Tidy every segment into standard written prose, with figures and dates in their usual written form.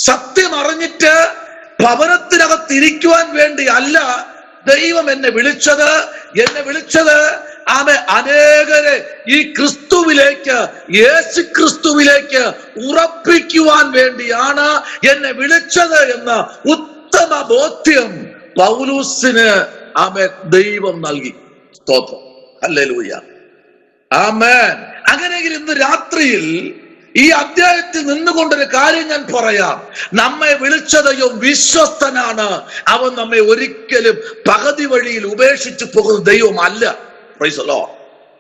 സത്യം അറിഞ്ഞിട്ട് ഭവനത്തിനകത്തിരിക്കുവാൻ വേണ്ടി അല്ല ദൈവം എന്നെ വിളിച്ചത്. അനേകരെ ഈ ക്രിസ്തുവിലേക്ക്, യേശു ക്രിസ്തുവിലേക്ക് ഉറപ്പിക്കുവാൻ വേണ്ടിയാണ് എന്നെ വിളിച്ചത് എന്ന ഉത്തമ ബോധ്യം പൗലൂസിന് ദൈവം നൽകി. സ്തോത്രം, ഹല്ലേലൂയ, ആമേൻ. അങ്ങനെയെങ്കിൽ ഇന്ന് രാത്രിയിൽ ഈ അധ്യായത്തിൽ നിന്നുകൊണ്ടൊരു കാര്യം ഞാൻ പറയാം. നമ്മെ വിളിച്ച ദൈവം വിശ്വസ്തനാണ്. അവൻ നമ്മെ ഒരിക്കലും പകുതി വഴിയിൽ ഉപേക്ഷിച്ചു പോകുന്ന ദൈവമല്ല. Price the Lord.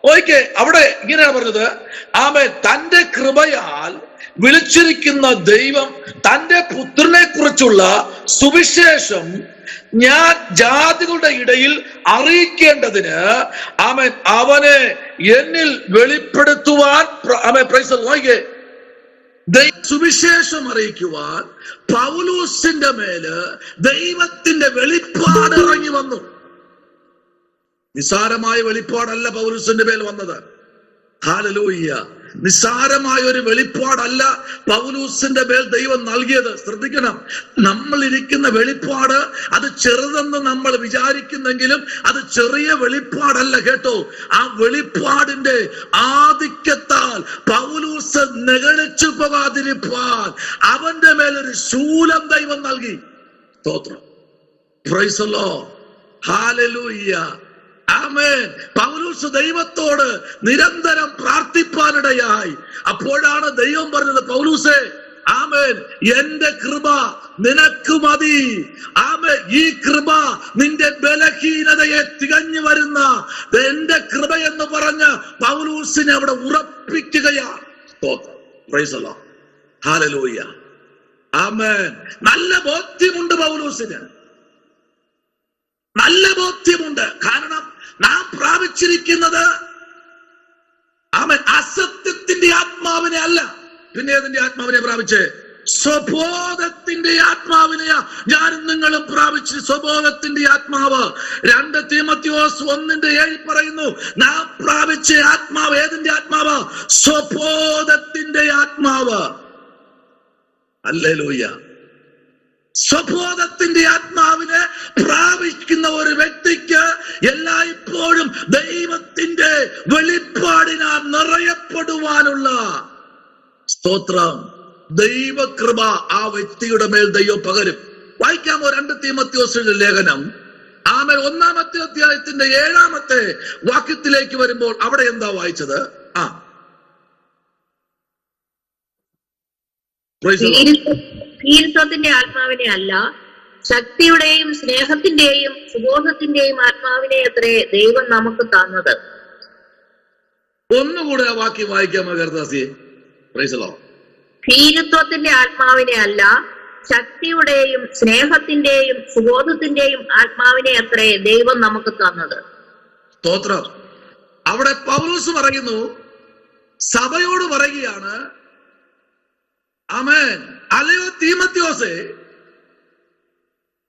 ഓക്കേ, അവിടെ ഇങ്ങനെയാണ് പറഞ്ഞത്, ആമേൻ. തന്റെ കൃപയാൽ വിളിച്ചിരിക്കുന്ന ദൈവം തന്റെ പുത്രനെ കുറിച്ചുള്ള സുവിശേഷം ഞാൻ ജാതികളുടെ ഇടയിൽ അറിയിക്കേണ്ടതിന് ആമേൻ അവനെ എന്നിൽ വെളിപ്പെടുത്തുവാൻ, ആമേൻ, പ്രൈസ് ദി ലോർഡ്, സുവിശേഷം അറിയിക്കുവാൻ പൗലൂസിന്റെ മേല് ദൈവത്തിന്റെ വെളിപ്പാട് ഇറങ്ങി വന്നു. നിസ്സാരമായ വെളിപ്പാടല്ല പൗലൂസിന്റെ മേൽ വന്നത്. ഹല്ലേലൂയ. നിസ്സാരമായ ഒരു വെളിപ്പാടല്ല പൗലൂസിന്റെ മേൽ ദൈവം നൽകിയത്. ശ്രദ്ധിക്കണം, നമ്മൾ ഇരിക്കുന്ന വെളിപ്പാട് അത് ചെറുതെന്ന് നമ്മൾ വിചാരിക്കുന്നെങ്കിലും അത് ചെറിയ വെളിപ്പാടല്ല കേട്ടോ. ആ വെളിപ്പാടിന്റെ ആധിക്യത്താൽ പൗലൂസ് നെഗളിച്ചു പോകാതിരിപ്പാൻ അവന്റെ മേലൊരു ശൂലം ദൈവം നൽകി. സ്തോത്രം, പ്രൈസ് ദി ലോർഡ്, ഹല്ലേലൂയ, ആമേൻ. പൗലൂസ് ദൈവത്തോട് നിരന്തരം പ്രാർത്ഥിപ്പാനിടയായി. അപ്പോഴാണ് ദൈവം പറഞ്ഞത്, പൗലൂസേ, ആമേൻ, എന്റെ കൃപ നിനക്ക് മതി. ആമേൻ, ഈ കൃപ നിന്റെ ബലഹീനതയെ തികഞ്ഞു വരുന്ന എന്റെ കൃപ എന്ന് പറഞ്ഞ് പൗലൂസിനെ അവിടെ ഉറപ്പിക്കുകയാണ്. പ്രൈസ് ദി ലോർഡ്, ഹല്ലേലൂയ, ആമേൻ. നല്ല ബോധ്യമുണ്ട് പൗലൂസിന്, നല്ല ബോധ്യമുണ്ട്. കാരണം നാം പ്രാപിച്ചിരിക്കുന്നത് അവൻ അസത്യത്തിന്റെ ആത്മാവിനെ അല്ല. പിന്നെ ഏതിന്റെ ആത്മാവിനെ പ്രാപിച്ചേ? സ്വബോധത്തിന്റെ ആത്മാവിനെയാ ഞാനും നിങ്ങളും പ്രാപിച്ചു. സ്വബോധത്തിന്റെ ആത്മാവ് 2 തീമോഥെയോസ് 1:7 പറയുന്നു, നാം പ്രാപിച്ച ആത്മാവ് ഏതിന്റെ ആത്മാവ്? സ്വബോധത്തിന്റെ ആത്മാവ്. ഹല്ലേലൂയ. സ്വബോധത്തിന്റെ ആത്മാവിനെ പ്രാപിക്കുന്ന ഒരു വ്യക്തിക്ക് എല്ലായ്പ്പോഴും ദൈവത്തിന്റെ വെളിപ്പാടിനാൽ നിറയപ്പെടുവാനുള്ള സ്തോത്രം, ദൈവകൃപ ആ വ്യക്തിയുടെ മേൽ ദൈവം പകരും. വായിക്കാമോ 2 തീമോഥെയോസിന്റെ ലേഖനം, ആമേൻ, 1-ാമത്തെ അധ്യായത്തിന്റെ 7-ാമത്തെ വാക്യത്തിലേക്ക് വരുമ്പോൾ അവിടെ എന്താ വായിച്ചത്? ഭീരുത്വത്തിന്റെ ആത്മാവിനെ അല്ല, ശക്തിയുടെയും സ്നേഹത്തിന്റെയും സുബോധത്തിന്റെയും ആത്മാവിനെ അത്രേ ദൈവം നമുക്ക് തന്നത്. ഒന്നുകൂടെ ആ വാക്യം വായിക്കാമോ കർത്താസിയെ? Praise the lord. ഭീരുത്വത്തിന്റെ ആത്മാവിനെ അല്ല, ശക്തിയുടെയും സ്നേഹത്തിന്റെയും സുബോധത്തിന്റെയും ആത്മാവിനെ അത്രേ ദൈവം നമുക്ക് തന്നത്. സ്തോത്രം. അവിടെ പൗലോസ് പറയുന്നു, സഭയോട് പറയുകയാണ്, ആമേൻ, അല്ലയോ തീമോഥെയോസേ,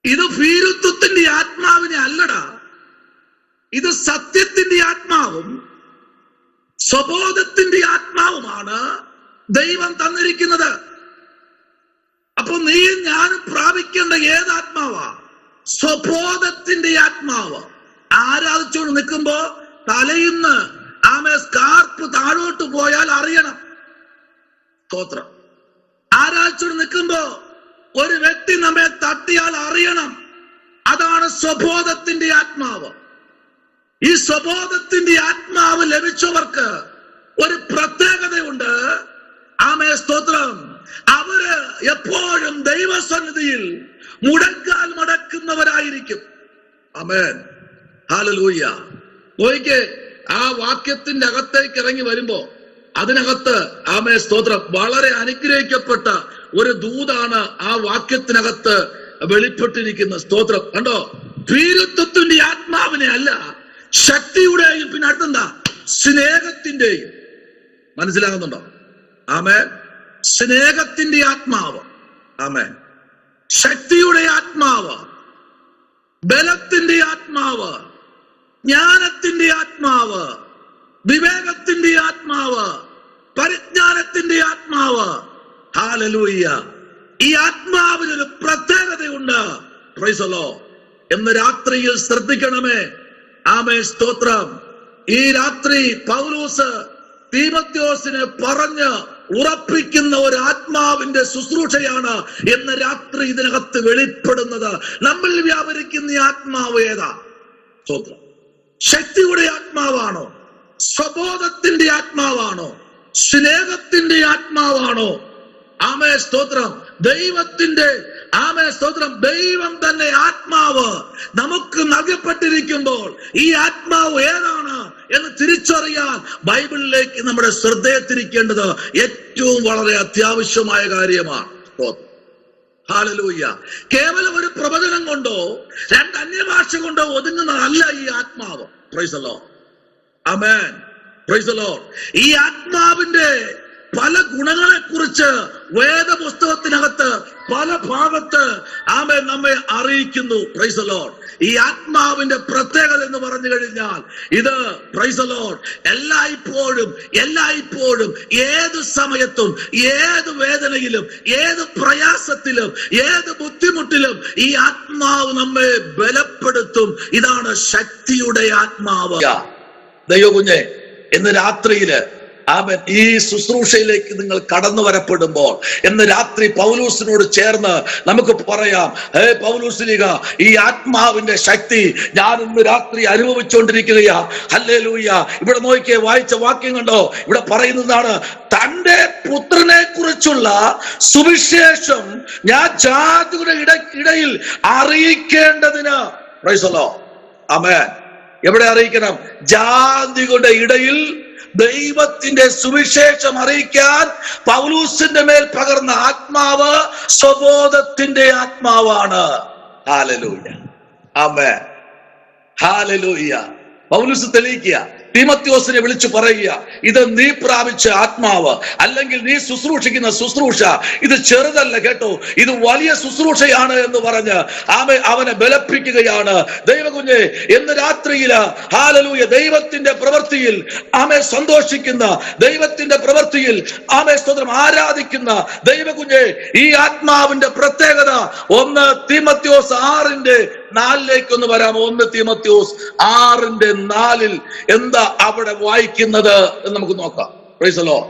ഇത് ഭീരുത്വത്തിന്റെ ആത്മാവിനെ അല്ലടാ, ഇത് സത്യത്തിന്റെ ആത്മാവും സ്വബോധത്തിന്റെ ആത്മാവുമാണ് ദൈവം തന്നിരിക്കുന്നത്. അപ്പൊ നീയും ഞാനും പ്രാപിക്കേണ്ട ഏത് ആത്മാവാ? സ്വബോധത്തിന്റെ ആത്മാവ്. ആരാധിച്ചുകൊണ്ട് നിൽക്കുമ്പോ തലയിന്ന് സ്കാർപ്പ് താഴോട്ട് പോയാൽ അറിയണം. സ്തോത്രം. ആരാധിച്ചുകൊണ്ട് നിൽക്കുമ്പോ ഒരു വ്യക്തി നമ്മെ തട്ടിയാൽ അറിയണം. അതാണ് സ്വബോധത്തിന്റെ ആത്മാവ്. ഈ സ്വബോധത്തിന്റെ ആത്മാവ് ലഭിച്ചവർക്ക് ഒരു പ്രത്യേകതയുണ്ട്. ആമേ, സ്തോത്രം. അവര് എപ്പോഴും ദൈവസന്നിധിയിൽ മുടങ്കാൽ മടക്കുന്നവരായിരിക്കും. ആമേൻ, ഹല്ലേലൂയ. നോയിക്കേ, ആ വാക്യത്തിന്റെ അകത്തേക്ക് ഇറങ്ങി വരുമ്പോ അതിനകത്ത്, ആമേ, സ്തോത്രം, വളരെ അനുഗ്രഹിക്കപ്പെട്ട ഒരു ദൂതാണ് ആ വാക്യത്തിനകത്ത് വെളിപ്പെട്ടിരിക്കുന്ന. സ്തോത്രം. കണ്ടോ, ഭീരുത്വത്തിന്റെ ആത്മാവിനെ അല്ല, ശക്തിയുടെയും പിന്നെ അടുത്തെന്താ? സ്നേഹത്തിന്റെയും. മനസ്സിലാകുന്നുണ്ടോ? ആമേൻ. സ്നേഹത്തിന്റെ ആത്മാവ്, ആമേൻ, ശക്തിയുടെ ആത്മാവ്, ബലത്തിന്റെ ആത്മാവ്, ജ്ഞാനത്തിന്റെ ആത്മാവ്, വിവേകത്തിന്റെ ആത്മാവ്, പരിജ്ഞാനത്തിന്റെ ആത്മാവ്. ഹല്ലേലൂയ. ഈ ആത്മാവിനൊരു പ്രത്യേകതയുണ്ട്. Price the lord. ഇന്ന് രാത്രിയിൽ ശ്രദ്ധിക്കണമേ. ആമേൻ, സ്തോത്രം. ഈ രാത്രി പൗലോസ് തീമോഥെയോസിനെ പറഞ്ഞ് ഉറപ്പിക്കുന്ന ഒരു ആത്മാവിന്റെ ശുശ്രൂഷയാണ് ഇന്ന് രാത്രി ഇതിനകത്ത് വെളിപ്പെടുന്നത്. നമ്മൾ വ്യാപരിക്കുന്ന ഈ ആത്മാവ് ഏതാ? സ്തോത്രം. ശക്തിയുടെ ആത്മാവാണോ? സ്വബോധത്തിന്റെ ആത്മാവാണോ? സ്നേഹത്തിന്റെ ആത്മാവാണോ? ആമേ, സ്തോത്രം. ദൈവത്തിന്റെ, ആമേ, സ്തോത്രം. ദൈവം തന്നെ ആത്മാവ് നമുക്ക് നൽകപ്പെട്ടിരിക്കുമ്പോൾ ഈ ആത്മാവ് ഏതാണ് എന്ന് തിരിച്ചറിയാൻ ബൈബിളിലേക്ക് നമ്മുടെ ശ്രദ്ധയെത്തിരിക്കേണ്ടത് ഏറ്റവും വളരെ അത്യാവശ്യമായ കാര്യമാണ്. ഹല്ലേലൂയ. കേവലം ഒരു പ്രവചനം കൊണ്ടോ രണ്ട് അന്യഭാഷ കൊണ്ടോ ഒതുങ്ങുന്നതല്ല ഈ ആത്മാവ്. Price the lord. Amen. Price the Lord. ഈ ആത്മാവിന്റെ പല ഗുണങ്ങളെ കുറിച്ച് വേദപുസ്തകത്തിനകത്ത് പല ഭാഗത്ത് ആമേൻ നമ്മെ അറിയിക്കുന്നു. Price the Lord. ഈ ആത്മാവിന്റെ പ്രത്യേകത എന്ന് പറഞ്ഞു കഴിഞ്ഞാൽ ഇത്, പ്രൈസ് ദി ലോർഡ്, എല്ലായ്പ്പോഴും ഏത് സമയത്തും ഏത് വേദനയിലും ഏത് പ്രയാസത്തിലും ഏത് ബുദ്ധിമുട്ടിലും ഈ ആത്മാവ് നമ്മെ ബലപ്പെടുത്തും. ഇതാണ് ശക്തിയുടെ ആത്മാവ്. ദൈവകുഞ്ഞെ, ഇന്ന് രാത്രിയില് ആമേൻ ഈ ശുശ്രൂഷയിലേക്ക് നിങ്ങൾ കടന്നു വരപ്പെടുമ്പോൾ ഇന്ന് രാത്രി പൗലോസിനോട് ചേർന്ന് നമുക്ക് പറയാം, പൗലോസ്ലീഹ, ഈ ആത്മാവിന്റെ ശക്തി ഞാൻ ഇന്ന് രാത്രി അനുഭവിച്ചുകൊണ്ടിരിക്കുകയാ. ഹല്ലേലൂയ. ഇവിടെ നോക്കിയേ, വായിച്ച വാക്യം കണ്ടോ? ഇവിടെ പറയുന്നതാണ്, തന്റെ പുത്രനെ കുറിച്ചുള്ള സുവിശേഷം ഞാൻ ജാതികളുടെ ഇടയിൽ അറിയിക്കേണ്ടതിന്. Praise the lord. ആമേൻ. എവിടെ അറിയിക്കണം? ജാതികളുടെ ഇടയിൽ ദൈവത്തിന്റെ സുവിശേഷം അറിയിക്കാൻ പൗലോസിന്റെ മേൽ പകർന്ന ആത്മാവ് സ്വബോധത്തിന്റെ ആത്മാവാണ്. ഹല്ലേലൂയ. ആമേൻ. ഹല്ലേലൂയ. പൗലോസ് തെളിയിക്കുക, തീമോഥെയോസിനെ വിളിച്ചു പറയുക, ഇത് നീ പ്രാപിച്ച ആത്മാവ്, അല്ലെങ്കിൽ നീ ശുശ്രൂഷിക്കുന്ന ശുശ്രൂഷ ഇത് ചെറുതല്ല കേട്ടോ, ഇത് വലിയ ശുശ്രൂഷയാണ് എന്ന് പറഞ്ഞ് അവനെ ബലപ്പിക്കുകയാണ്. ദൈവകുഞ്ഞെ, ഇന്ന് രാത്രിയില് ഹല്ലേലൂയ ദൈവത്തിന്റെ പ്രവൃത്തിയിൽ സന്തോഷിക്കുന്ന, ദൈവത്തിന്റെ പ്രവൃത്തിയിൽ സ്തോത്രം ആരാധിക്കുന്ന ദൈവകുഞ്ഞെ, ഈ ആത്മാവിന്റെ പ്രത്യേകത 1 തീമോഥെയോസ് 6:4 വരാമോ? 1 തീമോഥെയോസ് 6:4 എന്താ അവിടെ വായിക്കുന്നത് എന്ന് നമുക്ക് നോക്കാം. Praise the lord.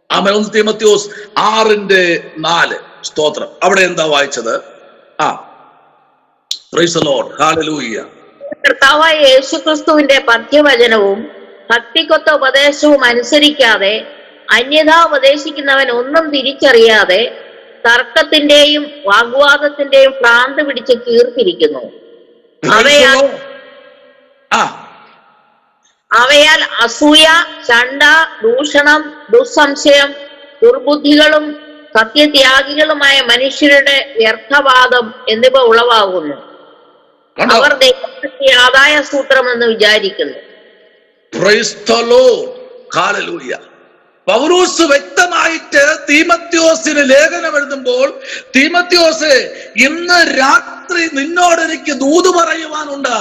ആമേൻ. 1 തീമോഥെയോസ് 6:4 സ്തോത്രം. അവിടെ എന്താ വായിച്ചത്? Praise the lord. ഹല്ലേലൂയ. കർത്താവായ യേശുക്രിസ്തുവിന്റെ പഥ്യവചനവും ഭക്തിക്കൊത്ത ഉപദേശവും അനുസരിക്കാതെ അന്യഥാ ഉപദേശിക്കുന്നവൻ ഒന്നും തിരിച്ചറിയാതെ തർക്കത്തിന്റെയും വാഗ്വാദത്തിന്റെയും ഭ്രാന്ത് പിടിച്ച് കീർത്തിരിക്കുന്നു. അവയാൽ അസൂയ, ചണ്ട, ദൂഷണം, ദുസ്സംശയം, ദുർബുദ്ധികളും സത്യത്യാഗികളുമായ മനുഷ്യരുടെ വ്യർത്ഥവാദം എന്നിവ ഉളവാകുന്നു. അവർ ദൈവത്തിന്റെ ആദായ സൂത്രം എന്ന് വിചാരിക്കുന്നു. പൗലോസ് വ്യക്തമായിട്ട് തീമോഥെയോസിന് ലേഖനം എഴുതുമ്പോൾ, തീമോഥെയോസ്, ഇന്ന് രാത്രി നിന്നോട് എനിക്ക് ദൂത് പറയുവാനുണ്ട്.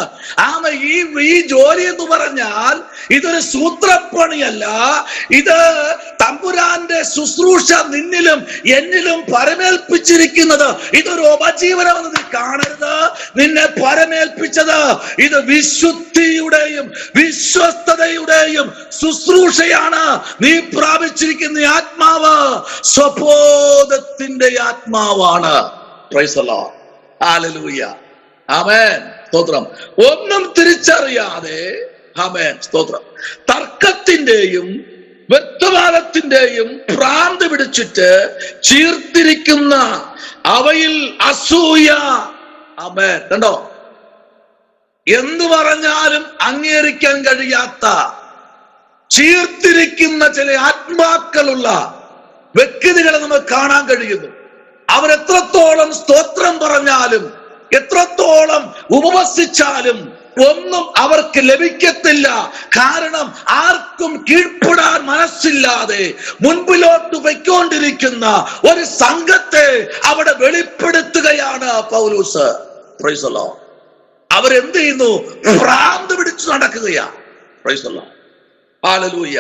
ഈ ജോലി എന്ന് പറഞ്ഞാൽ ഇതൊരു സൂത്രപ്പണിയല്ല, ഇത് തമ്പുരാന്റെ ശുശ്രൂഷ നിന്നിലും എന്നിലും പരമേൽപ്പിച്ചിരിക്കുന്നത്. ഇതൊരു ഉപജീവനമെന്ന് നീ കാണരുത്. നിന്നെ പരമേൽപ്പിച്ചത് ഇത് വിശുദ്ധിയുടെയും വിശ്വസ്തതയുടെയും ശുശ്രൂഷയാണ്. നീ പ്രാപിച്ചിരിക്കുന്ന ആത്മാവ് സ്വബോധത്തിന്റെ ആത്മാവാണ്. Price the lord. ഹല്ലേലൂയ. ആമേൻ. സ്തോത്രം. ഒന്നും തിരിച്ചറിയാതെ, ആമേൻ, സ്തോത്രം, തർക്കത്തിന്റെയും വ്യക്തവാദത്തിന്റെയും ഭ്രാന്ത് പിടിച്ചിട്ട് ചീർത്തിരിക്കുന്ന അവയിൽ അസൂയ. ആമേൻ. കണ്ടോ? എന്തു പറഞ്ഞാലും അംഗീകരിക്കാൻ കഴിയാത്ത ചീർത്തിരിക്കുന്ന ചില ആത്മാക്കളുള്ള വ്യക്തികളെ നമുക്ക് കാണാൻ കഴിയുന്നു. അവരെത്രത്തോളം സ്തോത്രം പറഞ്ഞാലും എത്രത്തോളം ഉപവസിച്ചാലും ഒന്നും അവർക്ക് ലഭിക്കത്തില്ല. കാരണം ആർക്കും കീഴ്പ്പെടാൻ മനസ്സില്ലാതെ മുൻപിലോട്ട് വയ്ക്കൊണ്ടിരിക്കുന്ന ഒരു സംഘത്തെ അവിടെ വെളിപ്പെടുത്തുകയാണ് പൗലോസ്. Price the Lord. അവരെന്ത് ചെയ്യുന്നു? ഭ്രാന്ത് പിടിച്ചു നടക്കുകയാണ്. Price the lord. ഹല്ലേലൂയ.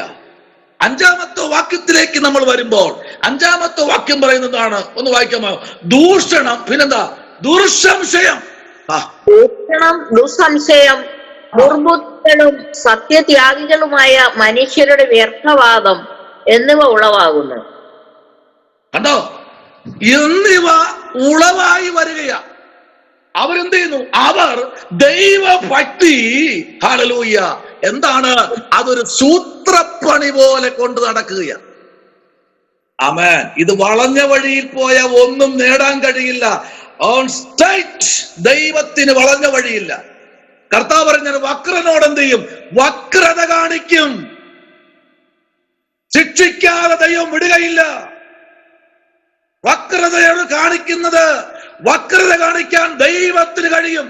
അഞ്ചാമത്തെ വാക്യത്തിലേക്ക് നമ്മൾ വരുമ്പോൾ അഞ്ചാമത്തെ വാക്യം പറയുന്നതാണ്, ഒന്ന് വായിക്കാമോ? ദൂഷണം, പിന്നെന്താ? ദുർസംശയം. ദൂഷണം, ദുസ്സംശയം, ദുർബുദ്ധികളും സത്യത്യാഗികളുമായ മനുഷ്യരുടെ വ്യർത്ഥവാദം എന്നിവ ഉളവാകുന്നു. കണ്ടോ? എന്നിവ ഉളവായി വരികയാ. അവരെന്ത് ചെയ്യുന്നു? അവർ ദൈവഭക്തി, ഹല്ലേലൂയ, എന്താണ്? അതൊരു സൂത്രപ്പണി പോലെ കൊണ്ട് നടക്കുകയാണ്. ആമേൻ. ഇത് വളഞ്ഞ വഴിയിൽ പോയ ഒന്നും നേടാൻ കഴിയില്ല. ഓൺ സ്ട്രൈറ്റ് ദൈവത്തിന് വളഞ്ഞ വഴിയില്ല. കർത്താവ് പറഞ്ഞ വക്രനോട് എന്ത് ചെയ്യും? വക്രത കാണിക്കും. ശിക്ഷിക്കാതെ ദൈവം വിടുകയില്ല. വക്രതയോട് കാണിക്കുന്നത്, വക്രത കാണിക്കാൻ ദൈവത്തിന് കഴിയും.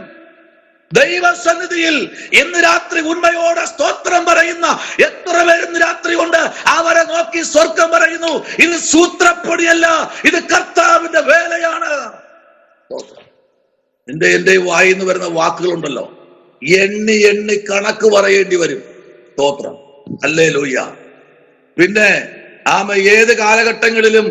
ദൈവസന്നിധിയിൽ ഇന്ന് രാത്രി ഉണ്മയോടെ സ്തോത്രം പറയുന്ന എത്ര പേര് ഇന്ന് രാത്രി കൊണ്ട് അവരെ നോക്കി സ്വർഗം പറയുന്നു, ഇത് സൂത്രപ്പടിയല്ല, ഇത് കർത്താവിന്റെ വേലയാണ്. എന്റെ വായിന്ന് വരുന്ന വാക്കുകളുണ്ടല്ലോ, എണ്ണി എണ്ണി കണക്ക് പറയേണ്ടി വരും. സ്തോത്രം, ഹല്ലേലൂയ. പിന്നെ ഏത് കാലഘട്ടങ്ങളിലും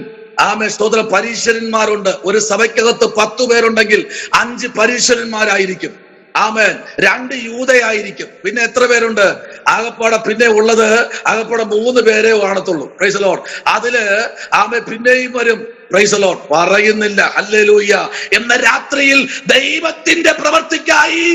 സ്തോത്രം പരീശന്മാരുണ്ട്. ഒരു സഭയ്ക്കകത്ത് 10 പേരുണ്ടെങ്കിൽ 5 പരീശന്മാരായിരിക്കും. ആമേൻ. 2 യൂതയായിരിക്കും. പിന്നെ എത്ര പേരുണ്ട്? ആകപ്പാടെ പിന്നെ ഉള്ളത് ആകപ്പാടെ 3 പേരേ കാണത്തുള്ളൂ. Price the Lord. അതില് പിന്നെയും വരും. Price the Lord. പറയുന്നില്ല. ഹല്ലേലൂയ. എന്ന രാത്രിയിൽ ദൈവത്തിന്റെ പ്രവൃത്തിക്കായി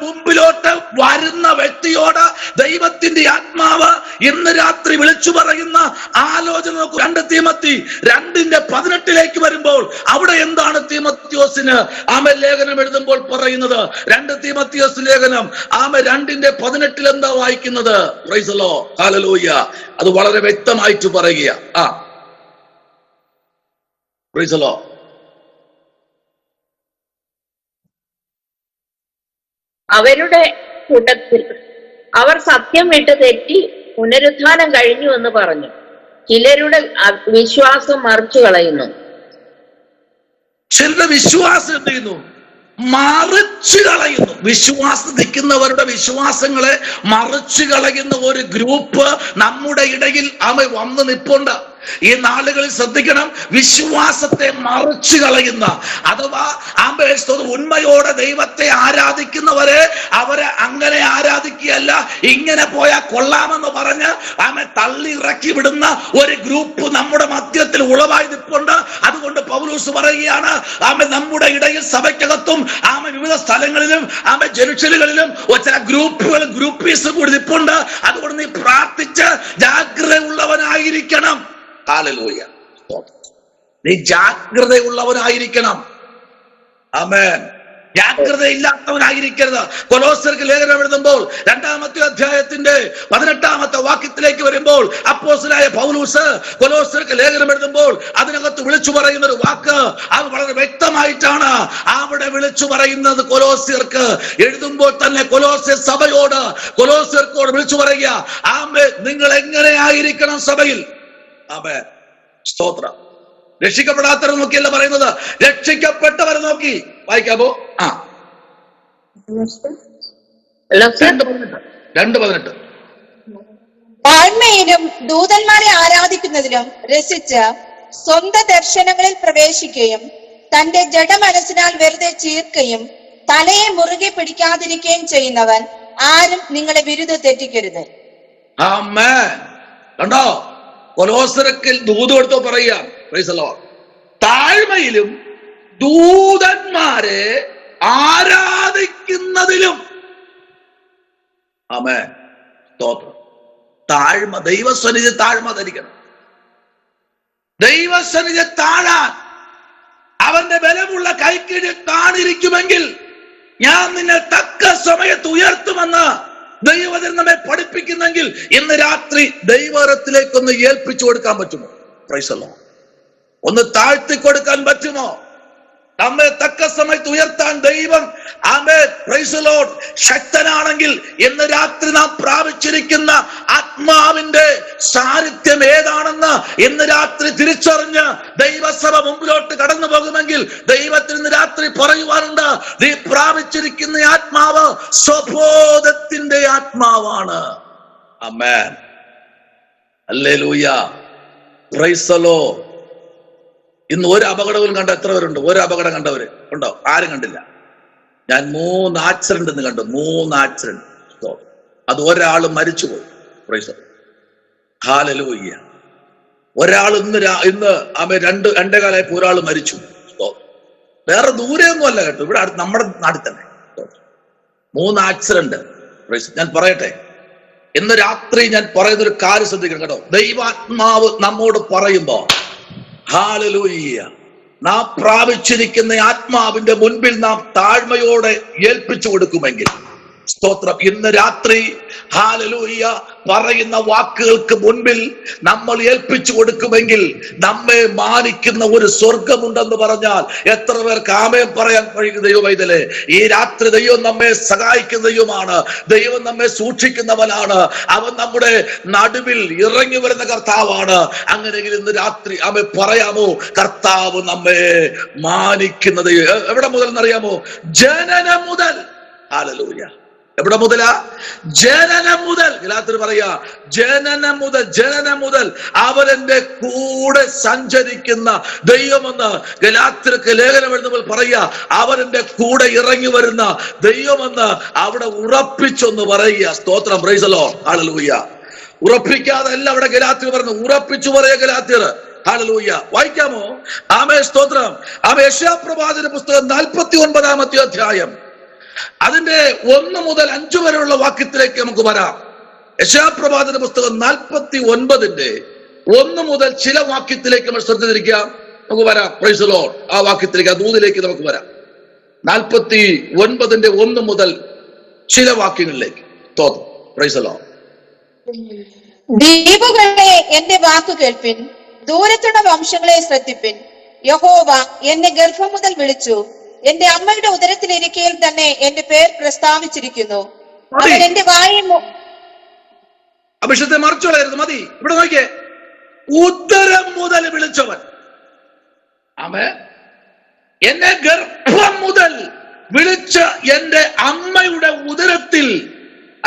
മുമ്പിലോട്ട് വരുന്ന വ്യക്തിയോട് ദൈവത്തിന്റെ ആത്മാവ് ഇന്ന് രാത്രി വിളിച്ചു പറയുന്ന ആലോചന നോക്കൂ. 2 തീമോത്തി 2:18 വരുമ്പോൾ അവിടെ എന്താണ് തീമോത്തിയോസിന് ലേഖനം എഴുതുമ്പോൾ പറയുന്നത്? 2 തീമോത്തിയോസ് ലേഖനം 2:18 എന്താ വായിക്കുന്നത്? Price the lord, hallelujah. അത് വളരെ വ്യക്തമായിട്ട് പറയുക. Price the Lord. അവരുടെ കൂട്ടത്തിൽ അവർ സത്യം വിട്ട് തെറ്റി പുനരുത്ഥാനം കഴിഞ്ഞു എന്ന് പറഞ്ഞു ചിലരുടെ വിശ്വാസം മറിച്ചു കളയുന്നു. ചിലരുടെ വിശ്വാസം എന്ത് ചെയ്യുന്നു? മറിച്ചു കളയുന്നു. വിശ്വാസം നിൽക്കുന്നവരുടെ വിശ്വാസങ്ങളെ മറിച്ചു കളയുന്ന ഒരു ഗ്രൂപ്പ് നമ്മുടെ ഇടയിൽ വന്ന് നിൽപ്പുണ്ട്. ഈ നാളുകളിൽ ശ്രദ്ധിക്കണം. വിശ്വാസത്തെ മറിച്ചു കളയുന്ന, അഥവാ ഉണ്മയോടെ ദൈവത്തെ ആരാധിക്കുന്നവരെ അവരെ അങ്ങനെ ആരാധിക്കുകയല്ല, ഇങ്ങനെ പോയാൽ കൊള്ളാമെന്ന് പറഞ്ഞ് തള്ളി ഇറക്കി വിടുന്ന ഒരു ഗ്രൂപ്പ് നമ്മുടെ മധ്യത്തിൽ ഉളവായി നിൽപ്പുണ്ട്. അതുകൊണ്ട് പൗലോസ് പറയുകയാണ്, നമ്മുടെ ഇടയിൽ സഭയ്ക്കകത്തും വിവിധ സ്ഥലങ്ങളിലും ജംഗ്ഷനുകളിലും ചില ഗ്രൂപ്പുകൾ ഗ്രൂപ്പീസ് കൂടി നിൽപ്പുണ്ട്. അതുകൊണ്ട് നീ പ്രാർത്ഥിച്ച് ജാഗ്രതയുള്ളവനായിരിക്കണം. ഹല്ലേലൂയ. നീ ജാഗ്രതയുള്ളവനായിരിക്കണം. ആമേൻ. ജാഗ്രതയില്ലാത്തവനായിരിക്കരുത്. കൊലോസ്യർക്ക് ലേഖനം എഴുതുമ്പോൾ 2-ാമത്തെ അധ്യായത്തിന്റെ 18-ാമത്തെ വാക്യത്തിലേക്ക് വരുമ്പോൾ അപ്പോസ്തലനായ പൗലോസ് കൊലോസ്യർക്ക് ലേഖനം എഴുതുമ്പോൾ അതിനകത്ത് വിളിച്ചു പറയുന്ന ഒരു വാക്ക്, അത് വളരെ വ്യക്തമായിട്ടാണ് അവിടെ വിളിച്ചു പറയുന്നത്. കൊലോസ്യർക്ക് എഴുതുമ്പോൾ തന്നെ കൊലോസ്യ സഭയോട്, കൊലോസ്യർക്കോട് വിളിച്ചു പറയുക, നിങ്ങൾ എങ്ങനെയായിരിക്കണം സഭയിൽ. ആമേൻ. സ്തോത്രം. രക്ഷിക്കപ്പെടാത്തവരെ നോക്കിയല്ല പറയുന്നത്, രക്ഷിക്കപ്പെട്ടവരെ നോക്കി. വായിക്കാമോ? 2:18. താഴ്മയിലും ദൂതന്മാരെ ആരാധിക്കുന്നതിലും രസിച്ച് സ്വന്തം ദർശനങ്ങളിൽ പ്രവേശിക്കുകയും തന്റെ ജഡമനസ്സിനാൽ വെറുതെ ചീർക്കുകയും തലയെ മുറുകെ പിടിക്കാതിരിക്കുകയും ചെയ്യുന്നവൻ ആരും നിങ്ങളെ വിരുദ്ധ തെറ്റിക്കരുത്. ആമേൻ. കണ്ടോ? കൊലോസ്യർക്ക് ദൂത് കൊടുത്തോ പറയുക. Price the Lord. താഴ്മയിലും ദൂതന്മാരെ ആരാധിക്കുന്നതിലും. ആമേൻ. സ്തോത്രം. താഴ്മ, ദൈവസന്നിധി താഴ്മ ധരിക്കണം. ദൈവസന്നിധി താഴാൻ അവന്റെ ബലമുള്ള കൈക്കീഴിൽ താണിരിക്കുമെങ്കിൽ ഞാൻ നിന്നെ തക്ക സമയത്ത് ഉയർത്തുമെന്ന് ദൈവത്തിൽ നമ്മെ പഠിപ്പിക്കുന്നെങ്കിൽ ഇന്ന് രാത്രി ദൈവത്തിലേക്കൊന്ന് ഏൽപ്പിച്ചു കൊടുക്കാൻ പറ്റുമോ? Price the Lord. ഒന്ന് താഴ്ത്തി കൊടുക്കാൻ പറ്റുമോ? നമ്മെ തക്ക സമയത്ത് ഉയർത്താൻ ദൈവം പ്രൈസ് ദി ലോർഡ് ശക്തനാണെങ്കിൽ ഇന്ന് രാത്രി നാം പ്രാപിച്ചിരിക്കുന്ന ആത്മാവിന്റെ സാന്നിധ്യം ഏതാണെന്ന് ഇന്ന് രാത്രി തിരിച്ചറിഞ്ഞ് ദൈവസഭ മുമ്പിലോട്ട് കടന്നു പോകുമെങ്കിൽ ദൈവത്തിന് ഇന്ന് രാത്രി പറയുവാനുണ്ട്, നീ പ്രാപിച്ചിരിക്കുന്ന ആത്മാവ് സ്വബോധത്തിന്റെ ആത്മാവാണ്. ആമേൻ. ഹല്ലേലൂയ, പ്രൈസ് ദി ലോർഡ്. ഇന്ന് ഒരു അപകടവും കണ്ട എത്ര പേരുണ്ട്? ഒരു അപകടം കണ്ടവര് ഉണ്ടോ? ആരും കണ്ടില്ല. ഞാൻ 3 ആക്സിഡന്റ് ഇന്ന് കണ്ടു. 3 ആക്സിഡന്റ്. അത് ഒരാൾ മരിച്ചുപോയി. Price the lord. ഹല്ലേലൂയ. ഒരാൾ ഇന്ന് രണ്ടേ കാലമായപ്പോ ഒരാൾ മരിച്ചു. വേറെ ദൂരെയൊന്നും അല്ല കേട്ടോ, ഇവിടെ നമ്മുടെ നാട്ടിൽ തന്നെ 3 ആക്സിഡന്റ്. ഞാൻ പറയട്ടെ, ഇന്ന് രാത്രി ഞാൻ പറയുന്നൊരു കാര്യം ശ്രദ്ധിക്കണം കേട്ടോ. ദൈവാത്മാവ് നമ്മോട് പറയുമ്പോ ഹല്ലേലൂയ, നാം പ്രാപിച്ചിരിക്കുന്ന ആത്മാവിന്റെ മുൻപിൽ നാം താഴ്മയോടെ ഏൽപ്പിച്ചു കൊടുക്കുമെങ്കിൽ, സ്തോത്രം, ഇന്ന് രാത്രി ഹല്ലേലൂയ പറയുന്ന വാക്കുകൾക്ക് മുൻപിൽ നമ്മൾ ഏൽപ്പിച്ചു കൊടുക്കുമെങ്കിൽ നമ്മെ മാനിക്കുന്ന ഒരു സ്വർഗമുണ്ടെന്ന് പറഞ്ഞാൽ എത്ര പേർക്ക് ആമേൻ പറയാൻ കഴിയും? ദൈവമൈതലേ, ഈ രാത്രി ദൈവം നമ്മെ സഹായിക്കുന്ന ദൈവമാണ്. ദൈവം നമ്മെ സൂക്ഷിക്കുന്നവനാണ്. അവൻ നമ്മുടെ നടുവിൽ ഇറങ്ങി വരുന്ന കർത്താവാണ്. അങ്ങനെയെങ്കിൽ ഇന്ന് രാത്രി ആമേൻ പറയാമോ, കർത്താവ് നമ്മെ മാനിക്കുന്നത് എവിടെ മുതൽ എന്നറിയാമോ? ജനനം മുതൽ. ഹല്ലേലൂയ. എവിടെ മുതലാ? ജനനം മുതൽ. ഗലാത്യർ പറയാ, ജനനം മുതൽ അവരെന്റെ കൂടെ സഞ്ചരിക്കുന്ന ദൈവമെന്ന് ഗലാത്യർക്ക് ലേഖനം എഴുതുമ്പോൾ പറയാ, അവരെന്റെ കൂടെ ഇറങ്ങി വരുന്ന ദൈവമെന്ന് അവിടെ ഉറപ്പിച്ചൊന്ന് പറയുക. സ്തോത്രം, പ്രൈസ് ദി ലോർഡ്. ഹല്ലേലൂയ. ഉറപ്പിക്കാതെ അല്ല അവിടെ ഗലാത്യർ പറഞ്ഞു, ഉറപ്പിച്ചു പറയുക ഗലാത്യർ. ഹല്ലേലൂയ. വായിക്കാമോ? ആമേൻ, സ്തോത്രം. ആമേൻ. യെശയ്യാപ്രവാചന പുസ്തകം 49-ാമത്തെ അധ്യായം അതിന്റെ 1 മുതൽ 5 വരെയുള്ള വാക്യത്തിലേക്ക് നമുക്ക് വരാം. യെശയ്യാപ്രവാചന പുസ്തകം 49-ന്റെ 1 മുതൽ ചില വാക്യത്തിലേക്ക് നമ്മൾ ശ്രദ്ധിച്ചിരിക്കാം. നമുക്ക് വരാം. Price the Lord. ആ വാക്യത്തിലേക്ക്, ആ ദൂതിലേക്ക് നമുക്ക് വരാം. 49-ന്റെ 1 മുതൽ ചില വാക്യങ്ങളിലേക്ക്. സ്തോത്രം, പ്രൈസ് ദി ലോർഡ്. ദ്വീപുകളെ എന്റെ വാക്കു കേൾപ്പിൻ, ദൂരത്തുള്ള വംശങ്ങളെ ശ്രദ്ധിപ്പിൻ. യഹോവ എന്നെ ഗർഭം മുതൽ വിളിച്ചു, എന്റെ അമ്മയുടെ ഉദരത്തിലിരിക്കയിൽ തന്നെ എന്റെ പേർ പ്രസ്താവിച്ചിരിക്കുന്നു. അവൻ എന്റെ വായിൽ അഭിഷേകത്തെ മറിച്ചോളായിരുന്നു. മതി. ഇവിടെ നോക്കിയേ, ഉദരം മുതൽ വിളിച്ചവൻ. ആമേൻ. എന്നെ ഗർഭം മുതൽ വിളിച്ച എന്റെ അമ്മയുടെ ഉദരത്തിൽ,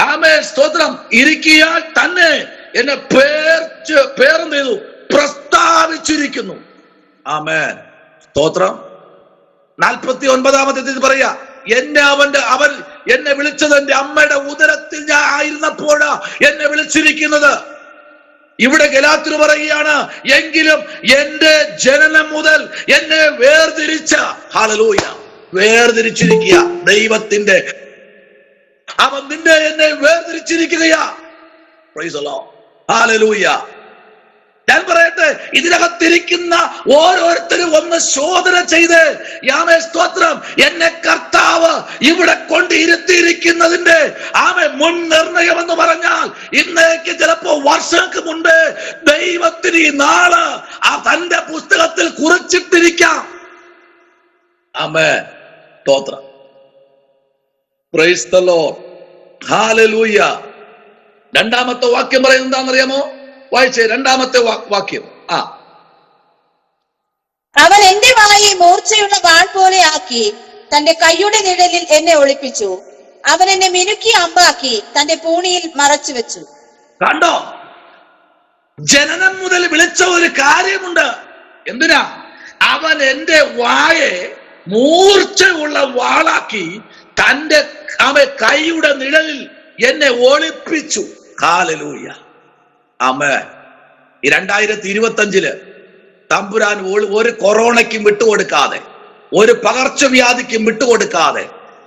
ആമേൻ, സ്തോത്രം, ഇരിക്കിയാൽ തന്നെ എന്നെ പേരെന്ത് ചെയ്തു? പ്രസ്താവിച്ചിരിക്കുന്നു. ആമേൻ, സ്തോത്രം. 49-ാമത്തെ പറയാ, അവൻ എന്നെ വിളിച്ചത് എന്റെ അമ്മയുടെ ഉദരത്തിൽ ഞാൻ ആയിരുന്നപ്പോഴാ എന്നെ വിളിച്ചിരിക്കുന്നത്. ഇവിടെ ഗലാത്യർ പറയുകയാണ്, എങ്കിലും എന്റെ ജനനം മുതൽ എന്നെ വേർതിരിച്ച, ഹല്ലേലൂയ, വേർതിരിച്ചിരിക്കുക ദൈവത്തിന്റെ, അവൻ നിന്നെ എന്നെ വേർതിരിച്ചിരിക്കുകയാ. Praise the lord. ഹല്ലേലൂയ. ഞാൻ പറയട്ടെ, ഇതിനകത്തിരിക്കുന്ന ഓരോരുത്തരും ഒന്ന് ശോധന ചെയ്ത്, യാമേ, സ്തോത്രം, എന്നെ കർത്താവ് ഇവിടെ കൊണ്ട് ഇരുത്തിയിരിക്കുന്നതിന്റെ ആമേ മുൻ നിർണയം എന്ന് പറഞ്ഞാൽ ഇന്നേക്ക് ചിലപ്പോ വർഷങ്ങൾക്ക് മുൻപ് ദൈവത്തിന് ഈ നാള് ആ തന്റെ പുസ്തകത്തിൽ കുറിച്ചിട്ടിരിക്കാം. ആമേ, സ്തോത്രം, പ്രൈസ് ദി ലോർഡ്. ഹല്ലേലൂയ. 2-ാമത്തെ വാക്യം പറയുന്നത് എന്താണെന്നറിയാമോ? വായിച്ചേ, 2-ാമത്തെ വാക്യം. അവൻ എന്റെ വായെ മൂർച്ചയുള്ള വാൾ പോലെ ആക്കി തന്റെ കൈയുടെ നിഴലിൽ എന്നെ ഒളിപ്പിച്ചു. അവൻ എന്നെ മിനുക്കി അമ്പാക്കി തന്റെ പൂണിയിൽ മറച്ചു വെച്ചു. കണ്ടോ? ജനനം മുതൽ വിളിച്ച ഒരു കാര്യമുണ്ട്. എന്തിനാ? അവൻ എന്റെ വായെ മൂർച്ചയുള്ള വാളാക്കി തന്റെ കൈയുടെ നിഴലിൽ എന്നെ ഒളിപ്പിച്ചു. ഹല്ലേലൂയ. ആമേൻ. ഈ 2025 തമ്പുരാൻ ഒരു കൊറോണയ്ക്കും വിട്ടുകൊടുക്കാതെ, ഒരു പകർച്ചവ്യാധിക്കും വിട്ടുകൊടുക്കാതെ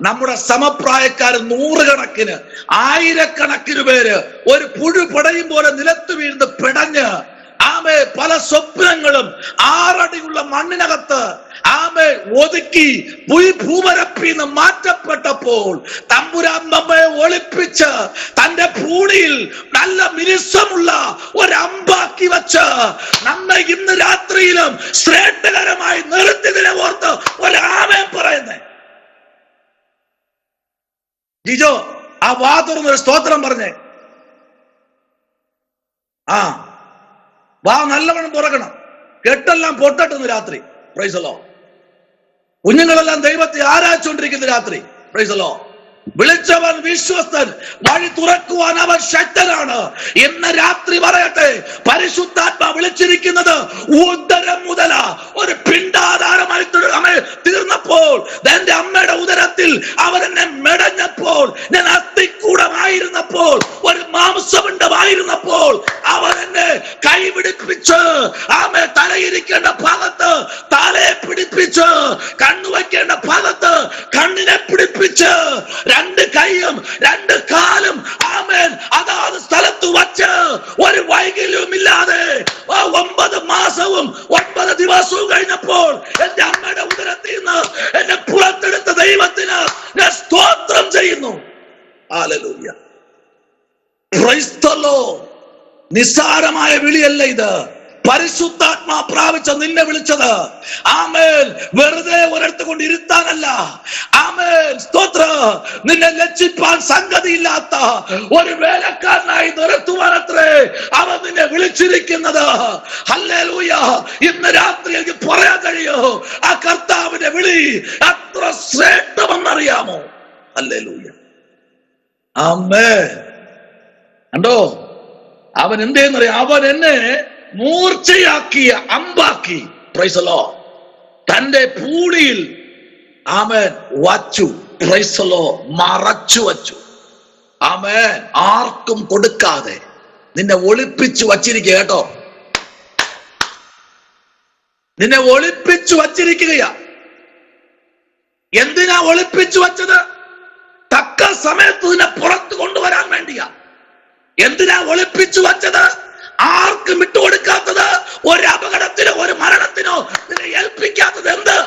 നമ്മുടെ സമപ്രായക്കാർ 100 കണക്കിന് 1000 പേര് ഒരു പുഴു പിടയും പോലെ നിലത്ത് വീഴ്ന്ന് പിടഞ്ഞ്, ആമേ, പല സ്വപ്നങ്ങളും 6 അടിയുള്ള മണ്ണിനകത്ത് ആമേ ഒതുക്കി ഭൂപരപ്പിന്ന് മാറ്റപ്പെട്ടപ്പോൾ തമ്പുരാൻ നമ്മെ ഒളിപ്പിച്ച് തന്റെ പൂണിയിൽ നല്ല മിനുസമുള്ള ഒരമ്പാക്കി വെച്ച് നമ്മെ ഇന്ന് രാത്രിയിലും ശ്രേഷ്ഠകരമായി നിർത്തിയതിനെ ഓർത്ത് ഒരാമേ പറയുന്നേ. ജിജോ, ആ വാ തുറന്നൊരു സ്തോത്രം പറഞ്ഞേ. വാ നല്ലവണ്ണം തുറക്കണം. കെട്ടെല്ലാം പൊട്ടട്ടെന്ന് രാത്രി. Price the Lord. കുഞ്ഞുങ്ങളെല്ലാം ദൈവത്തെ ആരാധിച്ചുകൊണ്ടിരിക്കുന്ന രാത്രി. Price the Lord. വിളിച്ചവൻ വിശ്വസ്തൻ, വഴി തുറക്കുവാൻ അവൻ ശക്തനാണ്. ഇന്ന് രാത്രി പറയട്ടെ, പരിശുദ്ധാത്മാ വിളിച്ചിരിക്കുന്നത് ഉദരം മുതല ഒരു പിണ്ടാധാരമായി തീർന്നപ്പോൾ, എന്റെ അമ്മയുടെ ഉദരത്തിൽ അവൻ എന്നെ മെടഞ്ഞപ്പോൾ, ഞാൻ അസ്ഥിക്കൂടമായിരുന്നപ്പോൾ, ഒരു മാംസപിണ്ഡമായിരുന്നപ്പോൾ അവൻ എന്നെ കൈപിടിപ്പിച്ച് തലയിരിക്കേണ്ട ഭാഗത്ത് തലയെ പിടിപ്പിച്ച്, കണ്ണുവയ്ക്കേണ്ട ഭാഗത്ത് കണ്ണിനെ പിടിപ്പിച്ച്, രണ്ട് കൈയും രണ്ട് കാലും ആമേൻ അതാത് സ്ഥലത്ത് വച്ച് ഒരു വൈകല്യവുമില്ലാതെ 9 മാസവും 9 ദിവസവും കഴിഞ്ഞപ്പോൾ എന്റെ അമ്മയുടെ ഉദരത്തിൽ നിന്ന് എന്നെ പുറത്തെടുത്ത ദൈവത്തിന് ഞാൻ സ്തോത്രം ചെയ്യുന്നു. ഹല്ലേലൂയ. Praise the Lord. നിസ്സാരമായ വിളിയല്ല ഇത്. പരിശുദ്ധാത്മാ പ്രാപിച്ച നിന്നെ വിളിച്ചത് ആമേൻ വെറുതെ ഒരിടത്ത് കൊണ്ട് ഇരുത്താനല്ല. ആമേൻ സ്തോത്രം. നിന്നെ ലജ്ജിപ്പാൻ സംഗതിയില്ലാത്ത ഒരു വേലക്കാരനായി നിർത്തുവാനത്രേ അവൻ നിന്നെ വിളിച്ചിരിക്കുന്നത്. ഹല്ലേലൂയ. ഇന്ന് രാത്രി എനിക്ക് പറയാൻ കഴിയോ, ആ കർത്താവിന്റെ വിളി അത്ര ശ്രേഷ്ഠമെന്നറിയാമോ? ഹല്ലേലൂയ. ആമേൻ. കണ്ടോ, അവൻ എന്തേന്നറിയാം? അവൻ എന്നെ മൂർച്ചയാക്കിയ അമ്പാക്കി, പ്രൈസ് ദി ലോർഡ്, തന്റെ പൂളിയിൽ ആമേൻ വച്ചു, പ്രൈസ് ദി ലോർഡ്, മറച്ചു വച്ചു. ആമേൻ. ആർക്കും കൊടുക്കാതെ നിന്നെ ഒളിപ്പിച്ചു വച്ചിരിക്കുക. കേട്ടോ, നിന്നെ ഒളിപ്പിച്ചു വച്ചിരിക്കുകയാ. എന്തിനാ ഒളിപ്പിച്ചു വച്ചത്? തക്ക സമയത്ത് നിന്നെ പുറത്തു കൊണ്ടുവരാൻ വേണ്ടിയാ. എന്തിനാ ഒളിപ്പിച്ചു വച്ചത്? ആർക്കും വിട്ടുകൊടുക്കാത്തത്, ഒരു അപകടത്തിനോ ഒരു മരണത്തിനോ നിന്നെ ഏൽപ്പിക്കാത്തത് എന്ത്?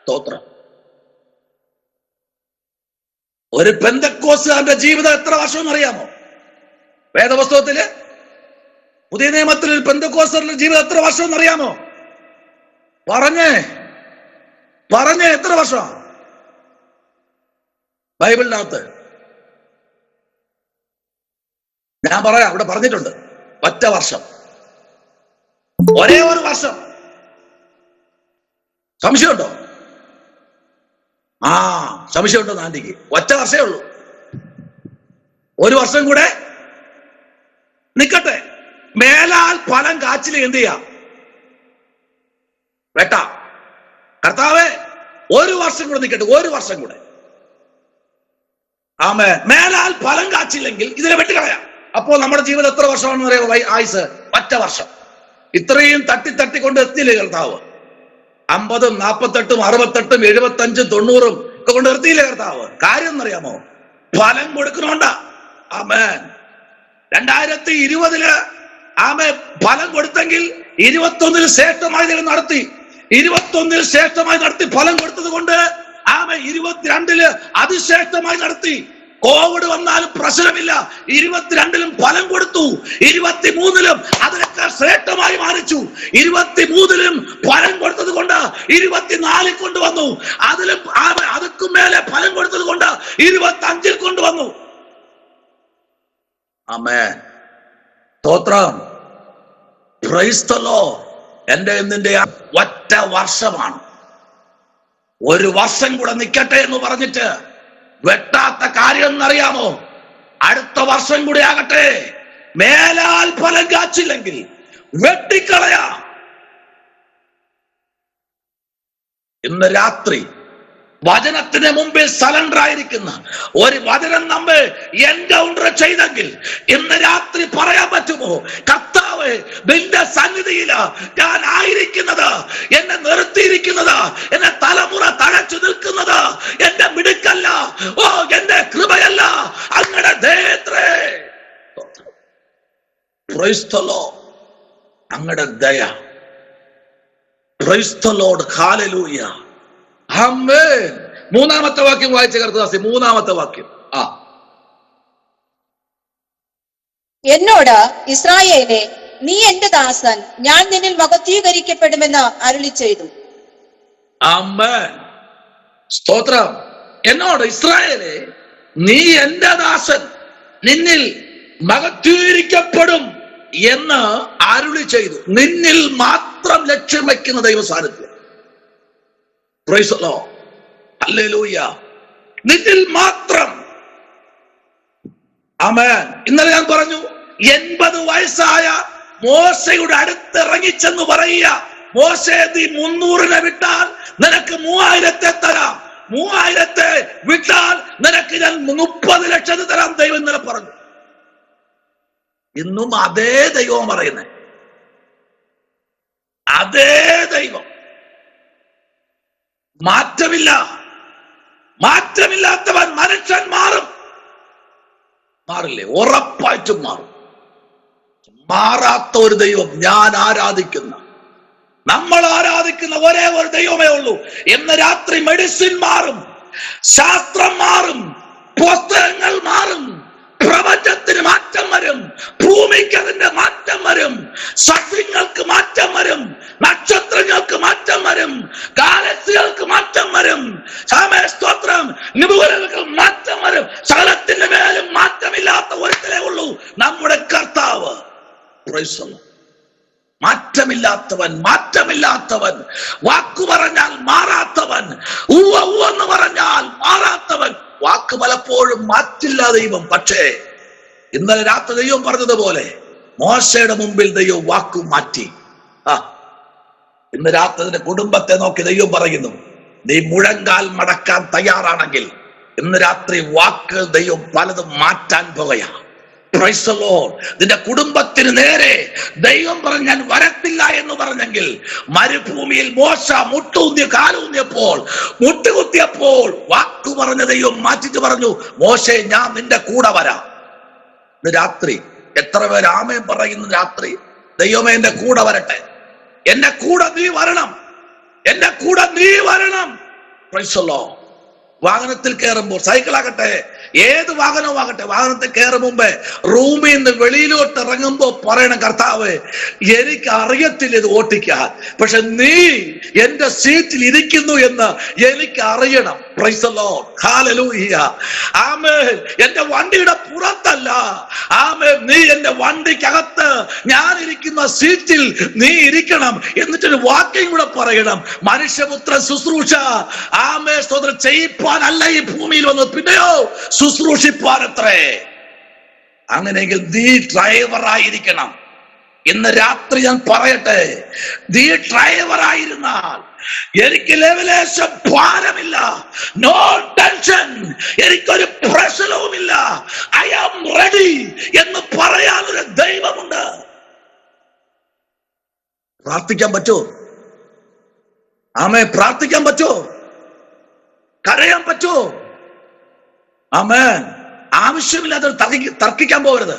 സ്തോത്രം. ഒരു പെന്തക്കോസ്തുകാരന്റെ ജീവിതം എത്ര വർഷം അറിയാമോ? വേദപുസ്തകത്തില് പുതിയ നിയമത്തിൽ ഒരു പെന്തക്കോസ്തുകാരന്റെ ജീവിതം എത്ര വർഷം അറിയാമോ? പറഞ്ഞേ എത്ര വർഷം? ബൈബിളിനകത്ത് ഞാൻ പറയാം, അവിടെ പറഞ്ഞിട്ടുണ്ട്. ഒറ്റ വർഷം, ഒരേ ഒരു വർഷം. സംശയമുണ്ടോ? സംശയമുണ്ടോ ആന്റിക്ക്? ഒറ്റ വർഷമേ ഉള്ളൂ. ഒരു വർഷം കൂടെ നിക്കട്ടെ. മേലാൽ ഫലം കാച്ചിൽ എന്ത് ചെയ്യാം? വെട്ട. കർത്താവേ, ഒരു വർഷം കൂടെ നിക്കട്ടെ, ഒരു വർഷം കൂടെ. ആമേൻ. മേലാൽ ഫലം കാച്ചില്ലെങ്കിൽ ഇതിനെ വെട്ടിക്കളയാം. അപ്പോൾ നമ്മുടെ ജീവിതം എത്ര വർഷമാണെന്ന് പറയാമോ? ആയുസ് ഒറ്റ വർഷം. ഇത്രയും തട്ടിക്കൊണ്ട് എത്തിയില്ലേ കർത്താവ്? 50, 48, 68, 75, 90 ഒക്കെ കൊണ്ട് നിർത്തിയില്ലേ കർത്താവ്? കാര്യം എന്നറിയാമോ? ഫലം കൊടുക്കണോണ്ടാ. ആമേൻ. 2020 ആമേൻ ഫലം കൊടുത്തെങ്കിൽ 21 ശ്രേഷ്ഠമായി നടത്തി. 21 ശ്രേഷ്ഠമായി നടത്തി ഫലം കൊടുത്തത് കൊണ്ട് ആമേൻ 22 അതിശ്രേഷ്ഠമായി നടത്തി. കോവിഡ് വന്നാലും പ്രശ്നമില്ല, 22 ഫലം കൊടുത്തു. 23 അതിനൊക്കെ ശ്രേഷ്ഠമായി മാറിച്ചു. 23 ഫലം കൊടുത്തത് കൊണ്ട് 24 കൊണ്ടുവന്നു. അതിലും അതുക്കും മേലെ ഫലം കൊടുത്തത് കൊണ്ട് 25 കൊണ്ടുവന്നു. ആമേൻ. സ്തോത്രം. Price the Lord. എന്റെ നിന്റെ ഒറ്റ വർഷമാണ്. ഒരു വർഷം കൂടെ നിൽക്കട്ടെ എന്ന് പറഞ്ഞിട്ട് വെട്ടാത്ത കാര്യം എന്നറിയാമോ? അടുത്ത വർഷം കൂടി ആകട്ടെ. മേലാൽ ഫലം കാച്ചില്ലെങ്കിൽ വെട്ടിക്കളയാം. ഇന്ന് രാത്രി വചനത്തിന് മുമ്പിൽ സലണ്ടർ ആയിരിക്കുന്ന ഒരു വചനം നമ്മെ എൻകൗണ്ടർ ചെയ്തെങ്കിൽ ഇന്ന് രാത്രി പറയാൻ പറ്റുമോ? കർത്താവേ, നിന്റെ സന്നിധിയില് ഞാൻ ആയിരിക്കുന്നത്, എന്നെ നിർത്തിയിരിക്കുന്നത്, എന്നെ തലമുറ തഴച്ചു നിൽക്കുന്നത് എന്റെ മിടുക്കല്ല, എന്റെ കൃപയല്ല, അങ്ങയുടെ ദയത്രേ. Price the Lord. അങ്ങയുടെ ദയ. Price the lord. ഹല്ലേലൂയ. ആമേൻ. 3-ാമത്തെ വാക്യം വായിച്ച കർത്താവേ. 3-ാമത്തെ വാക്യം. എന്നോട് ഇസ്രായേലേ, നീ എന്റെ ദാസൻ, ഞാൻ നിന്നിൽ മഹത്വീകരിക്കപ്പെടുമെന്ന് അരുളി ചെയ്തു. ആമേൻ. സ്തോത്രം. എന്നോട് ഇസ്രായേലേ, നീ എന്റെ ദാസൻ, നിന്നിൽ മഹത്വീകരിക്കപ്പെടും എന്ന് അരുളി ചെയ്തു. നിന്നിൽ മാത്രം ലക്ഷ്യം വയ്ക്കുന്ന ദൈവ സാന്നിധ്യം. Price the lord. ഹല്ലേലൂയ. നിന്നിൽ മാത്രം ആമേൻ. ഇന്നലെ ഞാൻ പറഞ്ഞു 80 വയസ്സായ മോശയുടെ അടുത്ത് ഇറങ്ങിച്ചെന്ന് പറയുക, മോശേ നീ 300 വിട്ടാൽ നിനക്ക് 3000 തരാം, 3000 വിട്ടാൽ നിനക്ക് ഞാൻ 30 ലക്ഷത്തിന് തരാം ദൈവം ഇന്നലെ പറഞ്ഞു. ഇന്നും അതേ ദൈവം പറയുന്നേ, അതേ ദൈവം, മാറ്റമില്ല. മാറ്റമില്ലാത്തവൻ മനുഷ്യൻ മാറും, മാറില്ലേ? ഉറപ്പായിട്ടും മാറും. മാറാത്ത ഒരു ദൈവം ഞാൻ ആരാധിക്കുന്ന, നമ്മൾ ആരാധിക്കുന്ന ഒരേ ഒരു ദൈവമേ ഉള്ളൂ. ഇന്ന് രാത്രി മെഡിസിൻ മാറും, ശാസ്ത്രം മാറും, പുസ്തകങ്ങൾ മാറും, പ്രപഞ്ചത്തിന് മാറ്റം വരും, ഭൂമിക്ക് അതിന്റെ മാറ്റം വരും, സസ്യങ്ങൾക്ക് മാറ്റം വരും, നക്ഷത്രങ്ങൾക്ക് മാറ്റം വരും, ഗാലക്സികൾക്ക് മാറ്റം വരും, സ്തോത്രം, നിബുകൾക്ക് മാറ്റം വരും. സകലത്തിന്റെ മേലും മാറ്റമില്ലാത്ത ഒരുത്തരേ ഉള്ളൂ, നമ്മുടെ കർത്താവ്. മാറ്റമില്ലാത്തവൻ, മാറ്റമില്ലാത്തവൻ, വാക്കു പറഞ്ഞാൽ മാറാത്തവൻ, എന്ന് പറഞ്ഞാൽ മാറാത്തവൻ. വാക്ക് പലപ്പോഴും മാറ്റില്ല ദൈവം. പക്ഷേ ഇന്നലെ രാത്രി ദൈവം പറഞ്ഞതുപോലെ മോശയുടെ മുമ്പിൽ ദൈവം വാക്കു മാറ്റി. ഇന്ന് രാത്രി അതിന്റെ കുടുംബത്തെ നോക്കി ദൈവം പറയുന്നു, നീ മുഴങ്കാൽ മടക്കാൻ തയ്യാറാണെങ്കിൽ ഇന്ന് രാത്രി വാക്ക് ദൈവം പലതും മാറ്റാൻ പോകുകയാ. Price the Lord. നിന്റെ കുടുംബത്തിന് നേരെ ദൈവം പറഞ്ഞ് ഞാൻ വരത്തില്ല എന്ന് പറഞ്ഞെങ്കിൽ, മരുഭൂമിയിൽ മോശ കാലൂന്നിയപ്പോൾ, മുട്ടുകുത്തിയപ്പോൾ വാക്കു പറഞ്ഞ ദൈവം മാറ്റിട്ട് പറഞ്ഞു, മോശേ ഞാൻ നിന്റെ കൂടെ വരാം. ഇന്ന് രാത്രി എത്ര പേര് ആമേൻ പറയുന്നു? രാത്രി ദൈവമേ എന്റെ കൂടെ വരട്ടെ, എന്റെ കൂടെ നീ വരണം, എന്റെ കൂടെ നീ വരണം. Price the Lord. വാഹനത്തിൽ കയറുമ്പോൾ, സൈക്കിളാകട്ടെ, ഏത് വാഹനമാകട്ടെ, വാഹനത്തിൽ കയറും മുമ്പേ റൂമിൽ നിന്ന് വെളിയിലോട്ട് ഇറങ്ങുമ്പോ പറയണം, കർത്താവ് എനിക്ക് അറിയത്തില്ല ഇത് ഓട്ടിക്കാൻ, പക്ഷെ നീ എന്റെ സീറ്റിൽ ഇരിക്കുന്നു എന്ന് എനിക്ക് അറിയണം. Price the lord. ഹല്ലേലൂയ. ആമേൻ. എന്റെ വണ്ടിയുടെ പുറത്തല്ല, ആമേൻ, നീ എന്റെ വണ്ടിക്കകത്ത് ഞാൻ ഇരിക്കുന്ന സീറ്റിൽ നീ ഇരിക്കണം. എന്നിട്ടൊരു വാക്യം കൂടെ പറയണം, മനുഷ്യപുത്രൻ ശുശ്രൂഷ ആമേൻ സ്തോത്രം ചെയ്യിപ്പാനല്ല ഈ ഭൂമിയിൽ വന്നത്, പിന്നെയോ ശുശ്രൂഷിപ്പാനത്രേ. അങ്ങനെയെങ്കിൽ നീ ഡ്രൈവറായിരിക്കണം. ഇന്ന് രാത്രി ഞാൻ പറയട്ടെ, നീ ഡ്രൈവറായിരുന്നാൽ എനിക്ക് ലെവലേശം ഭാരമില്ല, നോ ടെൻഷൻ, എനിക്കൊരു പ്രശ്നവുമില്ല, ഐ ആം റെഡി എന്ന് പറയാൻ ഒരു ദൈവമുണ്ട്. പ്രാർത്ഥിക്കാൻ പറ്റുമോ? ആമേ. പ്രാർത്ഥിക്കാൻ പറ്റുമോ? കരയാൻ പറ്റുമോ? ആമേൻ. ആവശ്യമില്ലാതെ തർക്കിക്കാൻ പോകരുത്.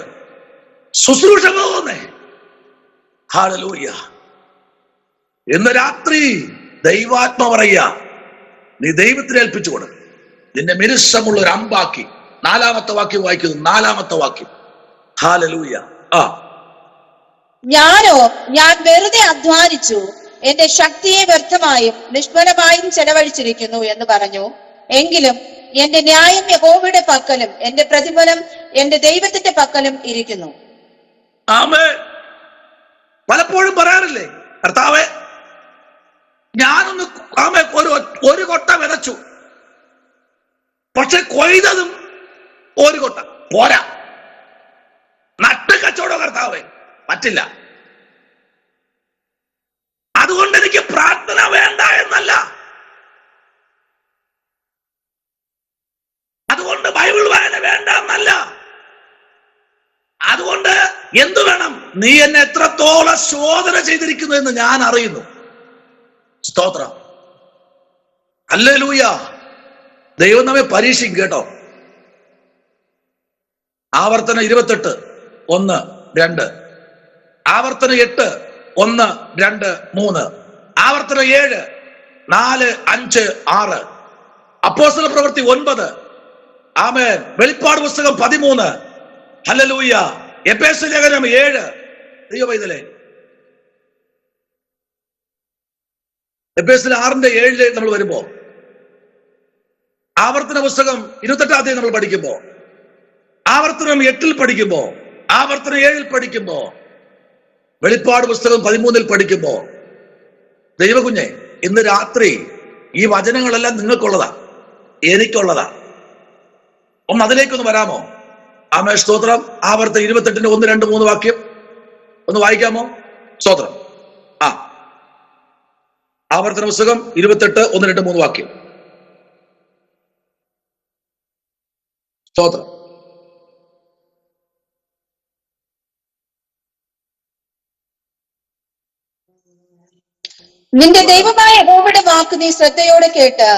ശുശ്രൂഷ പോകുന്നേ. ഹല്ലേലൂയ. ഇന്ന് രാത്രി ദൈവാത്മ പറയുക, നീ ദൈവത്തിന് ഏൽപ്പിച്ചു കൊടു. നിന്റെ മിനുസമുള്ള ഒരു അമ്പാക്കി. 4-ാമത്തെ വാക്യം വായിക്കുന്നു. 4-ാമത്തെ വാക്യം. ഹല്ലേലൂയ. ഞാൻ വെറുതെ അധ്വാനിച്ചു, എന്റെ ശക്തിയെ വ്യർത്ഥമായും നിഷ്ഫലമായും ചെലവഴിച്ചിരിക്കുന്നു എന്ന് പറഞ്ഞു. എങ്കിലും എന്റെ ന്യായം യഹോവയുടെ പക്കലും എന്റെ പ്രതിഫലം എന്റെ ദൈവത്തിന്റെ പക്കലും ഇരിക്കുന്നു. ആമേൻ. പലപ്പോഴും പറയാറില്ലേ, കർത്താവേ ഞാനൊന്ന് ഒരു കൊട്ട വിതച്ചു, പക്ഷെ കൊയ്തതും ഒരു കൊട്ട പോരാ. നട്ട് കച്ചവടം കർത്താവേ പറ്റില്ല. അതുകൊണ്ട് എനിക്ക് പ്രാർത്ഥന വേണ്ട എന്നല്ല, അതുകൊണ്ട് ബൈബിൾ വായന വേണ്ട എന്നല്ല, അതുകൊണ്ട് എന്തു വേണം? നീ എന്നെ എത്രത്തോളം ശോധന ചെയ്തിരിക്കുന്നു എന്ന് ഞാൻ അറിയുന്നു. സ്തോത്രം. ഹല്ലേലൂയ. ദൈവം നമ്മെ പരീക്ഷിക്കും കേട്ടോ. ആവർത്തനം 28 1 2, ആവർത്തനം 8 1 2 3, ആവർത്തനം 7 4 5 6, അപ്പോസ്തല പ്രവൃത്തി 9, ആമേൻ, വെളിപ്പാട് പുസ്തകം 13, ഹല്ലേലൂയ, എഫേസ്യ ലേഖനം 7. ദൈവമൈതലേ, എഫേസ്യർ 6:7 നമ്മൾ വരുമ്പോ, ആവർത്തന പുസ്തകം 28-ാം അധ്യായം നമ്മൾ പഠിക്കുമ്പോ, ആവർത്തനം 8 പഠിക്കുമ്പോ, ആവർത്തനം 7 പഠിക്കുമ്പോ, വെളിപ്പാട് പുസ്തകം 13 പഠിക്കുമ്പോ, ദൈവകുഞ്ഞെ ഇന്ന് രാത്രി ഈ വചനങ്ങളെല്ലാം നിങ്ങൾക്കുള്ളതാ, എനിക്കുള്ളതാ. ഒന്ന് അതിലേക്കൊന്ന് വരാമോ? ആമേൻ, സ്തോത്രം. ആവർത്തനം 28 1, 2, 3 വാക്യം ഒന്ന് വായിക്കാമോ? സ്തോത്രം. ആവർത്തന പുസ്തകം 28 1, 2, 3 വാക്യം. സ്തോത്രം. നിന്റെ ദൈവമായ യഹോവയുടെ വാക്ക് നീ ശ്രദ്ധയോടെ കേട്ട്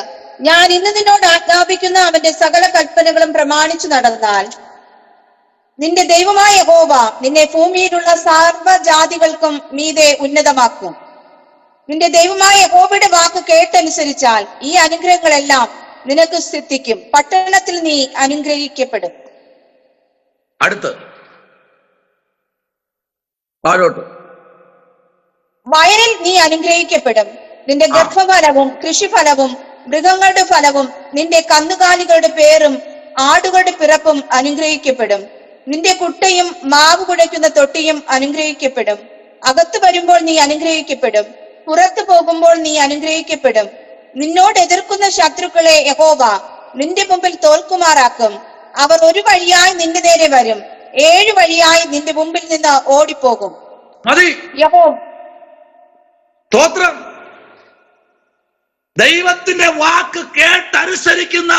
ഞാൻ ഇന്ന് നിന്നോട് ആജ്ഞാപിക്കുന്ന അവന്റെ സകല കൽപ്പനകളും പ്രമാണിച്ചു നടന്നാൽ നിന്റെ ദൈവമായ യഹോവ നിന്നെ ഭൂമിയിലുള്ള സർവ്വജാതികൾക്കും മീതെ ഉന്നതമാക്കും. നിന്റെ ദൈവമായ യഹോവയുടെ വാക്ക് കേട്ടനുസരിച്ചാൽ ഈ അനുഗ്രഹങ്ങളെല്ലാം നിനക്ക് സിദ്ധിക്കും. പട്ടണത്തിൽ നീ അനുഗ്രഹിക്കപ്പെടും. അടുത്ത് താഴോട്ട്. വയലിൽ നീ അനുഗ്രഹിക്കപ്പെടും. നിന്റെ ഗർഭഫലവും കൃഷിഫലവും മൃഗങ്ങളുടെ ഫലവും നിന്റെ കന്നുകാലികളുടെ പേരും ആടുകളുടെ പിറപ്പും അനുഗ്രഹിക്കപ്പെടും. നിന്റെ കുട്ടയും മാവ് കുഴയ്ക്കുന്ന തൊട്ടിയും അനുഗ്രഹിക്കപ്പെടും. അകത്ത് വരുമ്പോൾ നീ അനുഗ്രഹിക്കപ്പെടും, പുറത്തു പോകുമ്പോൾ നീ അനുഗ്രഹിക്കപ്പെടും. നിന്നോട് എതിർക്കുന്ന ശത്രുക്കളെ യഹോവ നിന്റെ മുമ്പിൽ തോൽക്കുമാറാക്കും. അവർ ഒരു വഴിയായി നിന്റെ നേരെ വരും, 7 വഴിയായി നിന്റെ മുമ്പിൽ നിന്ന് ഓടിപ്പോകും. സ്തോത്രം. ദൈവത്തിന്റെ വാക്ക് കേട്ടനുസരിക്കുന്ന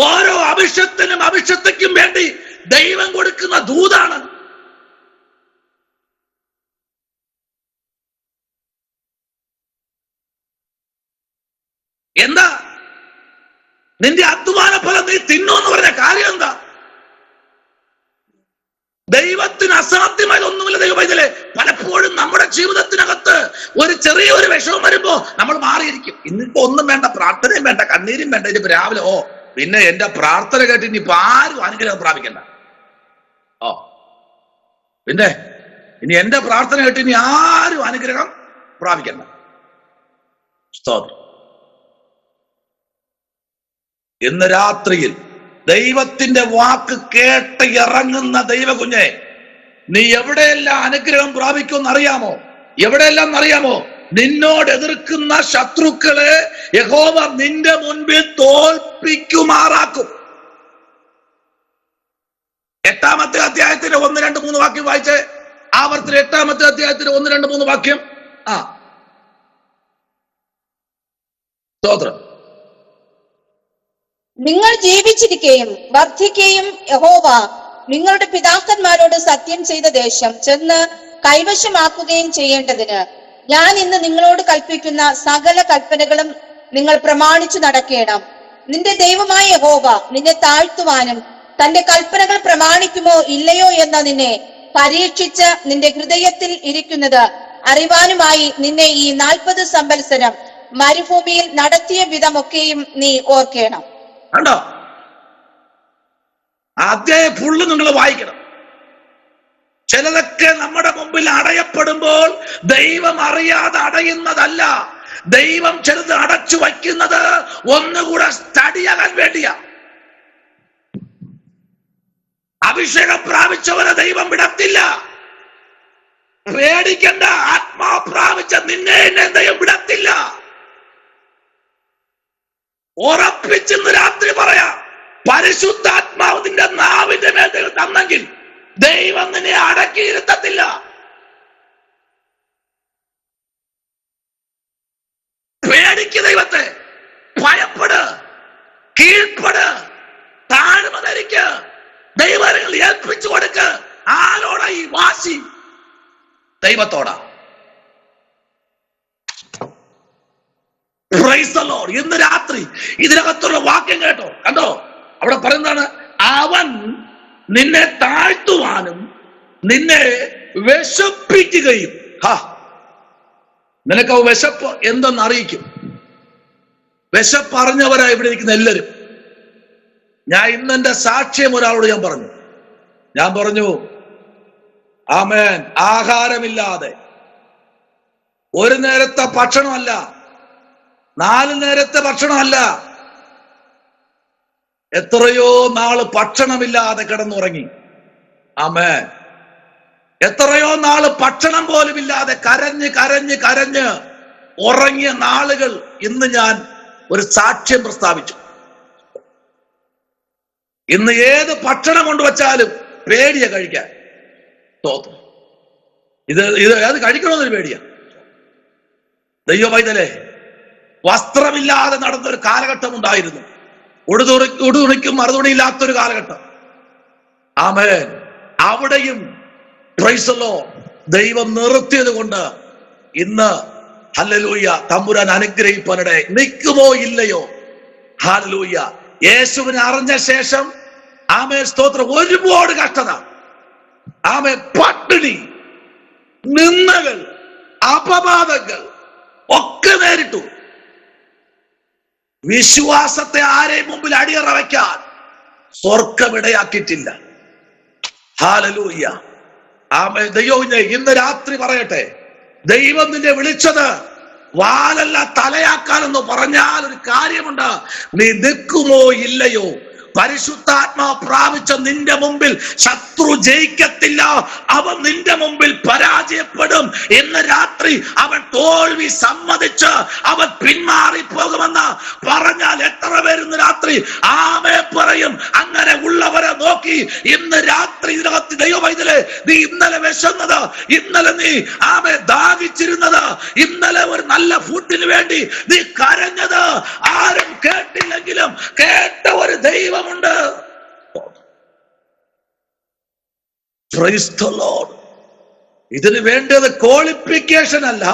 ഓരോ അഭിഷത്തിനും അഭിഷത്തിക്കും വേണ്ടി ദൈവം കൊടുക്കുന്ന ദൂതാണ്. എന്താ? നിന്റെ അധ്വാന ഫലം നീ തിന്നോന്ന് പറഞ്ഞ കാര്യം എന്താ? ദൈവത്തിന് അസാധ്യമായതൊന്നുമില്ല. ദൈവമൈതലേ, പലപ്പോഴും നമ്മുടെ ജീവിതത്തിനകത്ത് ഒരു ചെറിയൊരു വിഷമം വരുമ്പോ നമ്മൾ മാറിയിരിക്കും. ഇന്നിപ്പോ ഒന്നും വേണ്ട, പ്രാർത്ഥനയും വേണ്ട, കണ്ണീരും വേണ്ട. ഇനിയിപ്പോ രാവിലെ പിന്നെ എന്റെ പ്രാർത്ഥന കേട്ട് ഇനിയിപ്പോ ആരും അനുഗ്രഹം പ്രാപിക്കണ്ട. പിന്നെ ഇനി എന്റെ പ്രാർത്ഥന കേട്ട് ഇനി ആരും അനുഗ്രഹം പ്രാപിക്കണ്ട. സ്തോത്രം. ഇന്ന് രാത്രിയിൽ ദൈവത്തിന്റെ വാക്ക് കേട്ട് ഇറങ്ങുന്ന ദൈവകുഞ്ഞെ, നീ എവിടെയെല്ലാം അനുഗ്രഹം പ്രാപിക്കുമെന്ന് അറിയാമോ? എവിടെയെല്ലാം അറിയാമോ? നിന്നോട് എതിർക്കുന്ന ശത്രുക്കളെ യഹോവ നിന്റെ മുൻപിൽ തോൽപ്പിക്കുമാറാക്കും. 8-ാമത്തെ അധ്യായത്തിന്റെ 1, 2, 3 വാക്യം വായിച്ചേ. ആവർത്തനം 8-ാമത്തെ അധ്യായത്തിന്റെ 1, 2, 3 വാക്യം. സ്തോത്രം. നിങ്ങൾ ജീവിച്ചിരിക്കുകയും വർദ്ധിക്കുകയും യഹോവ നിങ്ങളുടെ പിതാക്കന്മാരോട് സത്യം ചെയ്ത ദേശം ചെന്ന് കൈവശമാക്കുകയും ചെയ്യേണ്ടതിന് ഞാൻ ഇന്ന് നിങ്ങളോട് കൽപ്പിക്കുന്ന സകല കൽപ്പനകളും നിങ്ങൾ പ്രമാണിച്ചു നടക്കണം. നിന്റെ ദൈവമായ യഹോവ നിന്നെ താഴ്ത്തുവാനും തന്റെ കൽപ്പനകൾ പ്രമാണിക്കുമോ ഇല്ലയോ എന്ന നിന്നെ പരീക്ഷിച്ച് നിന്റെ ഹൃദയത്തിൽ ഇരിക്കുന്നത് അറിവാനുമായി നിന്നെ ഈ 40 സംവത്സരം മരുഭൂമിയിൽ നടത്തിയ വിധമൊക്കെയും നീ ഓർക്കണം. കണ്ടോ? അധ്യായം ഫുള്ള് നിങ്ങൾ വായിക്കണം. ചിലതൊക്കെ നമ്മുടെ മുമ്പിൽ അടയപ്പെടുമ്പോൾ ദൈവം അറിയാതെ അടയുന്നതല്ല. ദൈവം ചിലത് അടച്ചു വയ്ക്കുന്നത് ഒന്നുകൂടെ സ്റ്റഡിയാകാൻ വേണ്ടിയാ. അഭിഷേകം പ്രാപിച്ചവരെ ദൈവം വിടത്തില്ല. പേടിക്കണ്ട. ആത്മാവ് പ്രാപിച്ച നിന്നെ ദൈവം വിടത്തില്ല. ഉറപ്പിച്ചെന്ന് രാത്രി പറയാം. പരിശുദ്ധാത്മാവ് നിന്റെ നാവിന്റെ മേൽ തന്നെങ്കിൽ ദൈവം നിന്നെ അടക്കിയിരുത്തത്തില്ല. പേടിക്ക് ദൈവത്തെ, ഭയപ്പെട്, കീഴ്പ്പെട്, താഴ്മ ധരിക്ക്, ദൈവങ്ങൾ ഏൽപ്പിച്ചു കൊടുക്ക്. ആരോടാ ഈ വാശി? ദൈവത്തോടാ. ഇന്ന് രാത്രി ഇതിനകത്തുള്ള വാക്യം കേട്ടോ, കണ്ടോ? അവിടെ പറയുന്നതാണ്, അവൻ നിന്നെ താഴ്ത്തുവാനും നിന്നെ വിശപ്പിക്കുകയും. നിനക്ക് വിശപ്പ് എന്തെന്ന് അറിയിക്കും. വിശപ്പ് അറിഞ്ഞവരാ ഇവിടെ ഇരിക്കുന്ന എല്ലാവരും. ഞാൻ ഇന്നെന്റെ സാക്ഷ്യം ഒരാളോട് ഞാൻ പറഞ്ഞു ആമേൻ, ആഹാരമില്ലാതെ ഒരു നേരത്തെ ഭക്ഷണമല്ല, 4 നേരത്തെ ഭക്ഷണമല്ല, എത്രയോ നാള് ഭക്ഷണമില്ലാതെ കിടന്നുറങ്ങി. ആമേൻ. എത്രയോ നാള് ഭക്ഷണം പോലും ഇല്ലാതെ കരഞ്ഞ് കരഞ്ഞ് കരഞ്ഞ് ഉറങ്ങിയ നാളുകൾ ഇന്ന് ഞാൻ ഒരു സാക്ഷ്യം പ്രസ്താവിച്ചു. ഇന്ന് ഏത് ഭക്ഷണം കൊണ്ടുവച്ചാലും പേടിയാ കഴിക്കാൻ. സ്തോത്രം. ഇത് അത് കഴിക്കണമെന്നൊരു പേടിയാ. ദൈവമൈതലേ, വസ്ത്രമില്ലാതെ നടന്നൊരു കാലഘട്ടം ഉണ്ടായിരുന്നു. ഉടുതുണിക്കും മറുതുണിയില്ലാത്തൊരു കാലഘട്ടം. ആമേൻ. അവിടെയും പ്രൈസ് ദി ലോർഡ് ദൈവം നിർത്തിയത് കൊണ്ട് ഇന്ന് ഹല്ലേലൂയ തമ്പുരാൻ അനുഗ്രഹിപ്പനടെ നിൽക്കുമോ ഇല്ലയോ? ഹല്ലേലൂയ. യേശുവിനെ അറിഞ്ഞ ശേഷം ആമേൻ സ്തോത്രം ഒരുപാട് കഷ്ടത, ആമേൻ പട്ടിണി, നിന്ദകൾ, അപവാദങ്ങൾ ഒക്കെ നേരിട്ടു. വിശ്വാസത്തെ ആരെയും മുമ്പിൽ അടിയറ വയ്ക്കാൻ സ്വർഗം ഇടയാക്കിയിട്ടില്ല. ഹല്ലേലൂയ. ആമേൻ. ദൈവം ഇന്ന് രാത്രി പറയട്ടെ, ദൈവം നിന്നെ വിളിച്ചത് വാലല്ല തലയാക്കാനെന്ന് പറഞ്ഞാൽ ഒരു കാര്യമുണ്ട്. നീ നിൽക്കുമോ ഇല്ലയോ? പരിശുദ്ധാത്മാവ് പ്രാപിച്ച നിന്റെ മുമ്പിൽ ശത്രു ജയിക്കത്തില്ല, അവൻ നിന്റെ മുമ്പിൽ പരാജയപ്പെടും. ഇന്ന് രാത്രി അവൻ തോൽവി സമ്മതിച്ച് അവൻ പിന്മാറിപ്പോകുമെന്ന് പറഞ്ഞാൽ എത്ര പേര് ഇന്ന് രാത്രി ആമേ പറയും? അങ്ങനെ ഉള്ളവരെ നോക്കി ഇന്ന് രാത്രി ഇതിനകത്ത് ദൈവമൈതലേ, നീ ഇന്നലെ വിശന്നത്, ഇന്നലെ നീ ആമേ ദാഹിച്ചിരുന്നത്, ഇന്നലെ ഒരു നല്ല ഫുഡിന് വേണ്ടി നീ കരഞ്ഞത് ആരും കേട്ടില്ലെങ്കിലും കേട്ട ഒരു ദൈവം ഉണ്ട്. Praise the Lord. ഇതിന് വേണ്ടത് ക്വാളിഫിക്കേഷൻ അല്ല,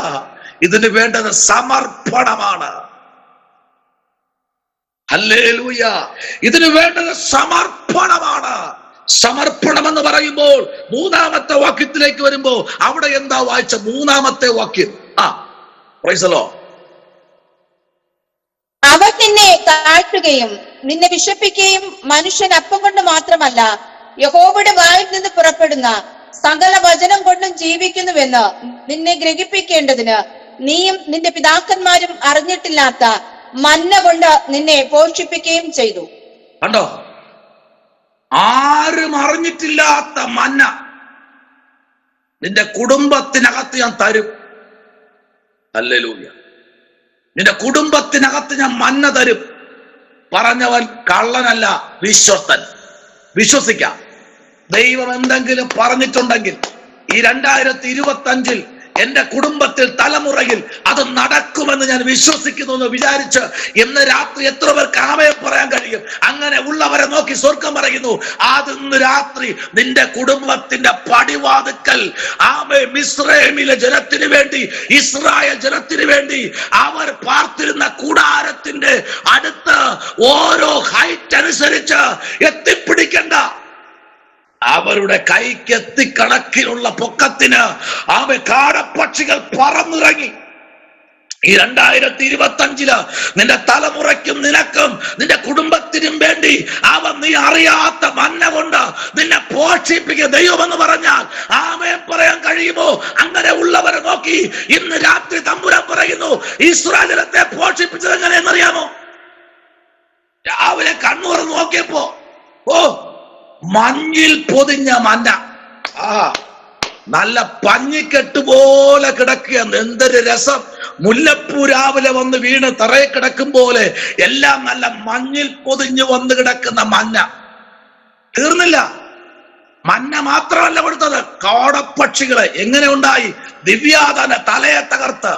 ഇതിന് വേണ്ടത് സമർപ്പണമാണ്. ഹല്ലേലൂയ. ഇതിന് വേണ്ടത് സമർപ്പണമാണ്. സമർപ്പണം എന്ന് പറയുമ്പോൾ മൂന്നാമത്തെ വാക്യത്തിലേക്ക് വരുമ്പോ അവിടെ എന്താ വായിച്ച? മൂന്നാമത്തെ വാക്യം. Price the Lord. അവൻ നിന്നെ താഴ്ത്തുകയും നിന്നെ വിശപ്പിക്കുകയും മനുഷ്യൻ അപ്പം കൊണ്ട് മാത്രമല്ല യഹോവയുടെ വായിൽ നിന്ന് പുറപ്പെടുന്ന സകല വചനം കൊണ്ടും ജീവിക്കുന്നുവെന്ന് നിന്നെ ഗ്രഹിപ്പിക്കേണ്ടതിന് നീയും നിന്റെ പിതാക്കന്മാരും അറിഞ്ഞിട്ടില്ലാത്ത മന്ന കൊണ്ട് നിന്നെ പോഷിപ്പിക്കുകയും ചെയ്തു. കണ്ടോ? ആരും അറിഞ്ഞിട്ടില്ലാത്ത മന്ന നിന്റെ കുടുംബത്തിനകത്ത് ഞാൻ തരും. ഹല്ലേലൂയ. നിന്റെ കുടുംബത്തിനകത്ത് ഞാൻ മന്ന തരും. പറഞ്ഞവൻ കള്ളനല്ല, വിശ്വസ്തൻ. വിശ്വസിക്കാം. ദൈവം എന്തെങ്കിലും പറഞ്ഞിട്ടുണ്ടെങ്കിൽ ഈ 2025 എന്റെ കുടുംബത്തിൽ തലമുറയിൽ അത് നടക്കുമെന്ന് ഞാൻ വിശ്വസിക്കുന്നു എന്ന് വിചാരിച്ച് ഇന്ന് രാത്രി എത്ര പേർക്ക് ആമേൻ പറയാൻ കഴിയും? അങ്ങനെ ഉള്ളവരെ നോക്കി സ്വർഗം പറയുന്നു, അതിന്ന് രാത്രി നിന്റെ കുടുംബത്തിന്റെ പടിവാതുക്കൽ ആമേൻ മിസ്രൈമിലെ ജനത്തിന് വേണ്ടി, ഇസ്രായേൽ ജനത്തിന് വേണ്ടി അവർ പാർത്തിരുന്ന കൂടാരത്തിന്റെ അടുത്ത് ഓരോ ഹൈറ്റ് അനുസരിച്ച് എത്തിപ്പിടിക്കേണ്ട അവരുടെ കൈക്ക് എത്തിക്കണക്കിനുള്ള പൊക്കത്തിന് ആമേ കാടപ്പക്ഷികൾ പറന്നിറങ്ങി. ഈ 2025 നിന്റെ തലമുറയ്ക്കും നിനക്കും നിന്റെ കുടുംബത്തിനും വേണ്ടി അവൻ നീ അറിയാത്ത മന്ന കൊണ്ട് നിന്നെ പോഷിപ്പിക്കുക ദൈവമെന്ന് പറഞ്ഞാൽ ആമേൻ പറയാൻ കഴിയുമോ? അങ്ങനെ ഉള്ളവരെ നോക്കി ഇന്ന് രാത്രി തമ്പുരാൻ പറയുന്നു, ഇസ്രായേലത്തെ പോഷിപ്പിച്ചത് എങ്ങനെയെന്നറിയാമോ? രാവിലെ കണ്ണൂർ നോക്കിയപ്പോ മഞ്ഞിൽ പൊതിഞ്ഞ മന്ന, നല്ല പഞ്ഞിക്കെട്ട് പോലെ കിടക്കുകയെന്ന്. എന്തൊരു രസം! മുല്ലപ്പൂ രാവിലെ വന്ന് വീണ് തറയെ കിടക്കും പോലെ എല്ലാം നല്ല മഞ്ഞിൽ പൊതിഞ്ഞു വന്ന് കിടക്കുന്ന മന്ന. തീർന്നില്ല. മന്ന മാത്രമല്ല കൊടുത്തത്, കാടപ്പക്ഷികളെ. എങ്ങനെ ഉണ്ടായി? ദിവ്യാതന തലയെ തകർത്ത്,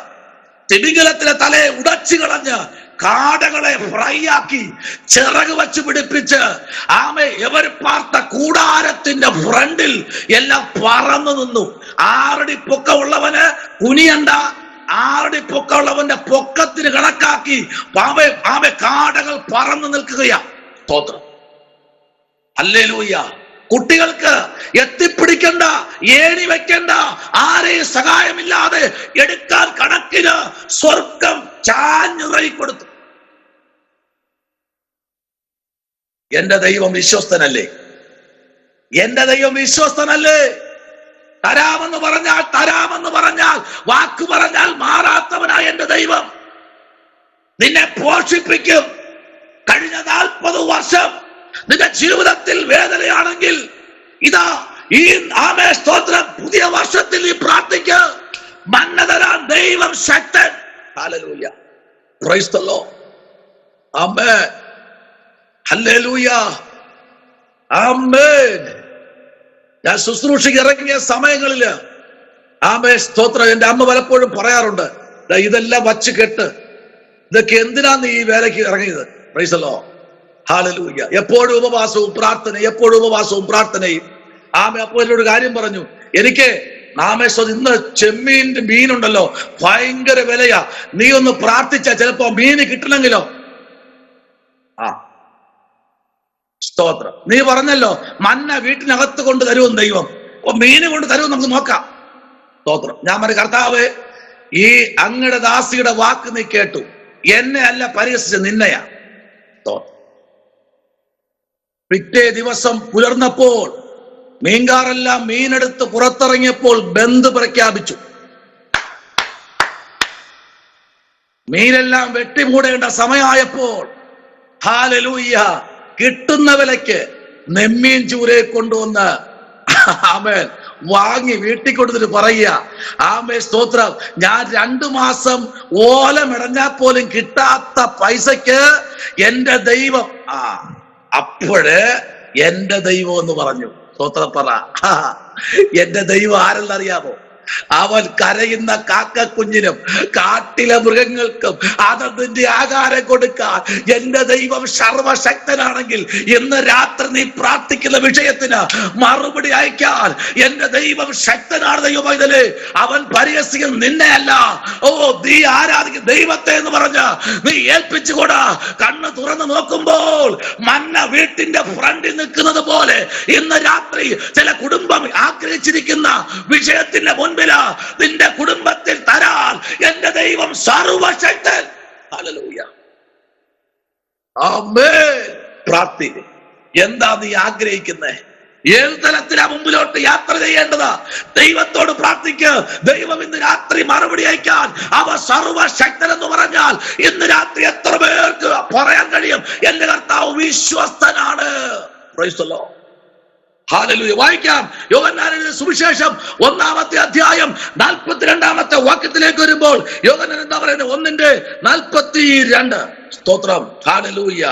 തിമിംഗലത്തിലെ തലയെ ഉടച്ചു കളഞ്ഞ്, കാടകളെ ഫ്രൈ ആക്കി ചിറക് വച്ച് പിടിപ്പിച്ച് ആമേ എവർ പാർത്ത കൂടാരത്തിന്റെ ഫ്രണ്ടിൽ എല്ലാം പറന്നു നിന്നു. 6 അടി പൊക്കമുള്ളവന് കുനിയണ്ട, 6 അടി പൊക്കമുള്ളവന്റെ പൊക്കത്തിന് കണക്കാക്കി ആമേ കാടകൾ പറന്നു നിൽക്കുകയാ. സ്തോത്രം. ഹല്ലേലൂയ. കുട്ടികൾക്ക് എത്തിപ്പിടിക്കണ്ട, ഏണി വെക്കണ്ട, ആരെയും സഹായമില്ലാതെ എടുക്കാൻ കണക്കിന് സ്വർഗം ചാഞ്ഞിറങ്ങി കൊടുത്തു. എന്റെ ദൈവം വിശ്വസ്തനല്ലേ? എന്റെ ദൈവം വിശ്വസ്തനല്ലേ? തരാമെന്ന് പറഞ്ഞാൽ വാക്ക് പറഞ്ഞാൽ മാറാത്തവനായ എന്റെ ദൈവം നിന്നെ പോഷിപ്പിക്കും. കഴിഞ്ഞ 40 വർഷം നിന്റെ ജീവിതത്തിൽ വേദനയാണെങ്കിൽ ഇതാ ഈ ആമേ സ്തോത്രം, പുതിയ വർഷത്തിൽ നീ പ്രാർത്ഥിക്ക്, മന്ന തരാൻ ദൈവം ശക്തൻ. ഹല്ലേലൂയ. Praise the lord. ആമേൻ. ഹല്ലേലൂയ. ആമേൻ. ഞാൻ ശുശ്രൂഷയ്ക്ക് ഇറങ്ങിയ സമയങ്ങളില് സ്തോത്രം, എന്റെ അമ്മ പലപ്പോഴും പറയാറുണ്ട്, ഇതെല്ലാം വച്ച് കെട്ട്, ഇതൊക്കെ എന്തിനാ നീ ഈ വേലയ്ക്ക് ഇറങ്ങിയത്? Price the lord, hallelujah. എപ്പോഴും ഉപവാസവും പ്രാർത്ഥനയും. അപ്പോൾ എന്നോട് കാര്യം പറഞ്ഞു, എനിക്ക് ഇന്ന് ചെമ്മീന്റെ മീനുണ്ടല്ലോ, ഭയങ്കര വിലയാ, നീ ഒന്ന് പ്രാർത്ഥിച്ചാ ചിലപ്പോ മീന് കിട്ടണമെങ്കിലോ. സ്തോത്രം, നീ പറഞ്ഞല്ലോ മന്ന വീട്ടിനകത്ത് കൊണ്ട് തരുമെന്ന് ദൈവം, അപ്പൊ മീന് കൊണ്ട് തരുമെന്ന് നമുക്ക് നോക്കാം. സ്തോത്രം. ഞാൻ പറഞ്ഞു, കർത്താവ്, ഈ അങ്ങയുടെ ദാസിയുടെ വാക്ക് നീ കേട്ടു, എന്നെ അല്ല പരിഹസിച്ച നിന്നെയാ. പിറ്റേ ദിവസം പുലർന്നപ്പോൾ മീൻകാരെല്ലാം മീനെടുത്ത് പുറത്തിറങ്ങിയപ്പോൾ ബന്ദ് പ്രഖ്യാപിച്ചു. മീനെല്ലാം വെട്ടിമൂടേണ്ട സമയമായപ്പോൾ ഹല്ലേലൂയ, കിട്ടുന്ന വിലയ്ക്ക് നെമ്മീൻ ചൂരയെ കൊണ്ടുവന്ന് ആമേൻ വാങ്ങി വീട്ടിൽ കൊടുത്തിട്ട് പറയുക, ആമേ സ്തോത്രം, ഞാൻ 2 മാസം ഓലമിടഞ്ഞാൽ പോലും കിട്ടാത്ത പൈസക്ക് എന്റെ ദൈവം, അപ്പോഴ് എന്റെ ദൈവം എന്ന് പറഞ്ഞു. സ്തോത്രം പറ. എന്റെ ദൈവം ആരെന്നറിയാമോ? അവൻ കരയുന്ന കാക്കക്കുഞ്ഞിനും കാട്ടിലെ മൃഗങ്ങൾക്കും അതതിന്റെ ആഹാരം കൊടുക്കാൻ എന്റെ ദൈവം സർവശക്തനാണെങ്കിൽ ഇന്ന് രാത്രി നീ പ്രാർത്ഥിക്കുന്ന വിഷയത്തിന് മറുപടി അയക്കാൻ എന്റെ ദൈവം ശക്തനാണ്. ദൈവമൈതലേ, അവൻ പരിഹസിക്കുന്ന നിന്നെ അല്ല. നീ ആരാധിക്കുന്ന ദൈവത്തെ എന്ന് പറഞ്ഞ് നീ ഏൽപ്പിച്ചുകൂടാ. കണ്ണ് തുറന്ന് നോക്കുമ്പോൾ മന്ന വീട്ടിന്റെ ഫ്രണ്ടിൽ നിൽക്കുന്നത് പോലെ ഇന്ന് രാത്രി ചില കുടുംബം ആഗ്രഹിച്ചിരിക്കുന്ന വിഷയത്തിന്റെ മുൻപിൽ നിന്റെ കുടുംബത്തിൽ തരാൻ എന്റെ ദൈവം സർവശക്തൻ. ഹല്ലേലൂയ, ആമേൻ. പ്രാർത്ഥിക്കുക. എന്താ നീ ആഗ്രഹിക്കുന്നത്? ഏത് തലത്തിലാ മുമ്പിലോട്ട് യാത്ര ചെയ്യേണ്ടത്? ദൈവത്തോട് പ്രാർത്ഥിക്കുക. ദൈവം ഇന്ന് രാത്രി മറുപടി അയക്കാൻ അവ സർവശക്തൻ എന്ന് പറഞ്ഞാൽ ഇന്ന് രാത്രി എത്ര പേർക്ക് പറയാൻ കഴിയും, എന്റെ കർത്താവ് വിശ്വസ്തനാണ്. പ്രൈസ് ദി ലോർഡ്, ഹല്ലേലൂയ. വായിക്കാം, യോഹന്നാന്റെ സുവിശേഷം 1-ാമത്തെ അധ്യായം 42-ാമത്തെ വാക്യത്തിലേക്ക് വരുമ്പോൾ യോഹന്നാൻ എന്താ പറയുന്നത്? 1:42. സ്തോത്രം, ഹല്ലേലൂയ.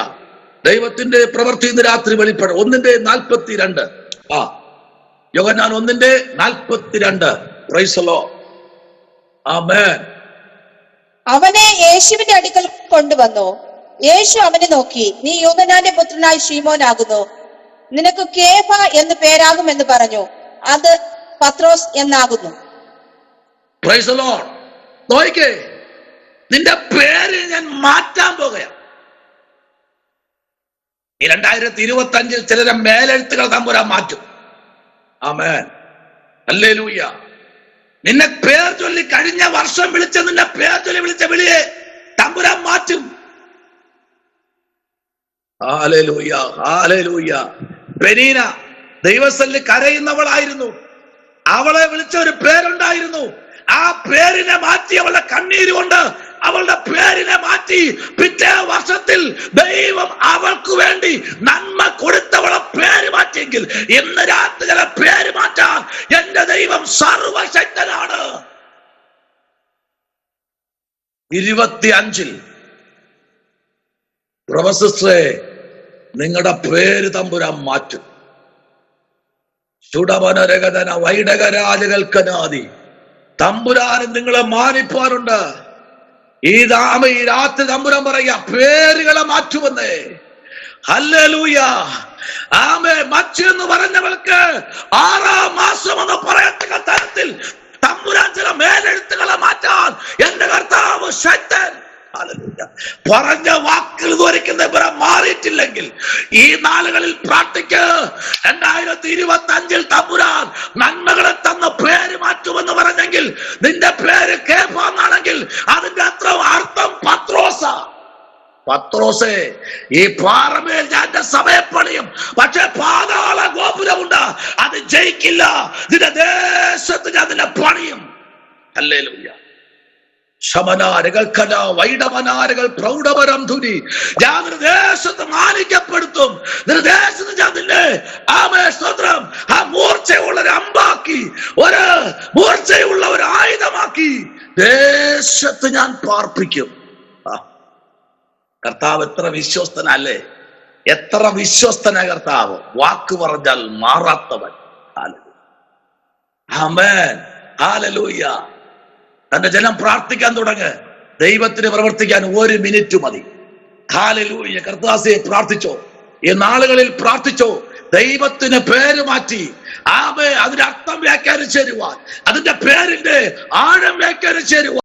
ദൈവത്തിന്റെ പ്രവൃത്തി ഇന്ന് രാത്രി വെളിപ്പെടും. 1:42. യോഹന്നാൻ 1:42. പ്രൈസ് ദി ലോർഡ്, ആമേൻ. അവനെ യേശുവിന്റെ അടുക്കൽ കൊണ്ടുവന്നു. യേശു അവനെ നോക്കി, നീ യോഹന്നാന്റെ പുത്രനായ ശീമോനാകുന്നു, നിനക്ക് കേഫ എന്ന് പേരാകുമെന്ന് പറഞ്ഞു. അത് പത്രോസ് എന്നാകുന്നു. Price the Lord. നോയിക്കേ, നിന്റെ പേര് ഞാൻ മാറ്റാൻ പോകുകയാണ്. ഈ 2025 ചിലരെ മേലെഴുത്തുകൾ തമ്പുരാൻ മാറ്റും. ആമേൻ, ഹല്ലേലൂയ. നിന്നെ പേർ ചൊല്ലി കഴിഞ്ഞ വർഷം വിളിച്ച നിന്നെ പേർ ചൊല്ലി വിളിച്ച വിളിയെ തമ്പുരാൻ മാറ്റും. Hallelujah, hallelujah. പെനീന ദൈവസന്നിധിയിൽ കരയുന്നവളായിരുന്നു. അവളെ വിളിച്ച ഒരു പേരുണ്ടായിരുന്നു. ആ പേരിനെ മാറ്റി, അവളുടെ കണ്ണീര് കൊണ്ട് അവളുടെ പേരിനെ മാറ്റി. പിറ്റേ വർഷത്തിൽ ദൈവം അവൾക്ക് വേണ്ടി നന്മ കൊടുത്തവളെ പേര് മാറ്റിയെങ്കിൽ ഇന്ന് രാത്രി ചില പേര് മാറ്റാൻ എന്റെ ദൈവം സർവശക്തനാണ്. 25 പ്രൊഫസറെ, നിങ്ങളുടെ പേര് തമ്പുരാൻ മാറ്റും. ചുടവനരകതന വൈഡകരാജകൽക്കനാദി തമ്പുരാന് നിങ്ങളെ മാനിപ്പാറുണ്ട്. ഈ രാത്രി തമ്പുരാൻ പറയുക, പേരുകളെ മാറ്റുമെന്നേ. ഹല്ലേലൂയ, ആമേ. മച്ചു എന്ന് പറഞ്ഞവൾക്ക് 6-ാം മാസം എന്ന് പറയത്തക്ക തരത്തിൽ തമ്പുരാൻ ചില മേലെഴുത്തുകളെ മാറ്റാൻ എന്റെ കർത്താവ് ശക്തൻ. പറഞ്ഞ വാക്കുകൾ ഇതുവരെ മാറിയിട്ടില്ലെങ്കിൽ ഈ നാളുകളിൽ പ്രാർത്ഥിക്ക്. 2025 തമ്പുരാൻ നന്മകളെ തന്ന പേര് മാറ്റുമെന്ന് പറഞ്ഞെങ്കിൽ നിന്റെ പേര് കേഫ എന്നാണെങ്കിൽ അതിന്റെ അർത്ഥം പത്രോസ. പത്രോസേ, ഈ പാറമേൽ ഞാൻ എന്റെ സഭയെ പണിയും, പക്ഷെ പാതാള ഗോപുരമുണ്ട്, അത് ജയിക്കില്ല. നിന്റെ ദേശത്ത് ഞാൻ നിന്നെ പണിയും. ഹല്ലേലൂയ. ശമനാരകൾ കല വൈഡമനാരകൾ പ്രൗഢപരം ധുനി. ഞാൻ നിർദേശത്ത് മാനിക്കപ്പെടുത്തും. നിർദേശത്ത് ഞാൻ നിന്നെ സ്തോത്രം ആ മൂർച്ചയുള്ള ഒരു അമ്പാക്കി, ഒരു മൂർച്ചയുള്ള ഒരു ആയുധമാക്കി ദേശത്ത് ഞാൻ പാർപ്പിക്കും. കർത്താവ് എത്ര വിശ്വസ്തനല്ലേ, എത്ര വിശ്വസ്തന കർത്താവ്. വാക്ക് പറഞ്ഞാൽ മാറാത്തവൻ. ആമേൻ. ഹല്ലേലൂയ. തന്റെ ജനം പ്രാർത്ഥിക്കാൻ തുടങ്ങ്. ദൈവത്തിന് പ്രവർത്തിക്കാൻ 1 മിനിറ്റ് മതി. ഹല്ലേലൂയ. കർത്താവേ പ്രാർത്ഥിച്ചോ, ഈ നാളുകളിൽ പ്രാർത്ഥിച്ചോ. ദൈവത്തിന് പേര് മാറ്റി അതിന്റെ അർത്ഥം വ്യാഖ്യാനിച്ചു തരുവാൻ, അതിന്റെ പേരിന്റെ ആഴം വ്യാഖ്യാനിച്ചു തരുവാൻ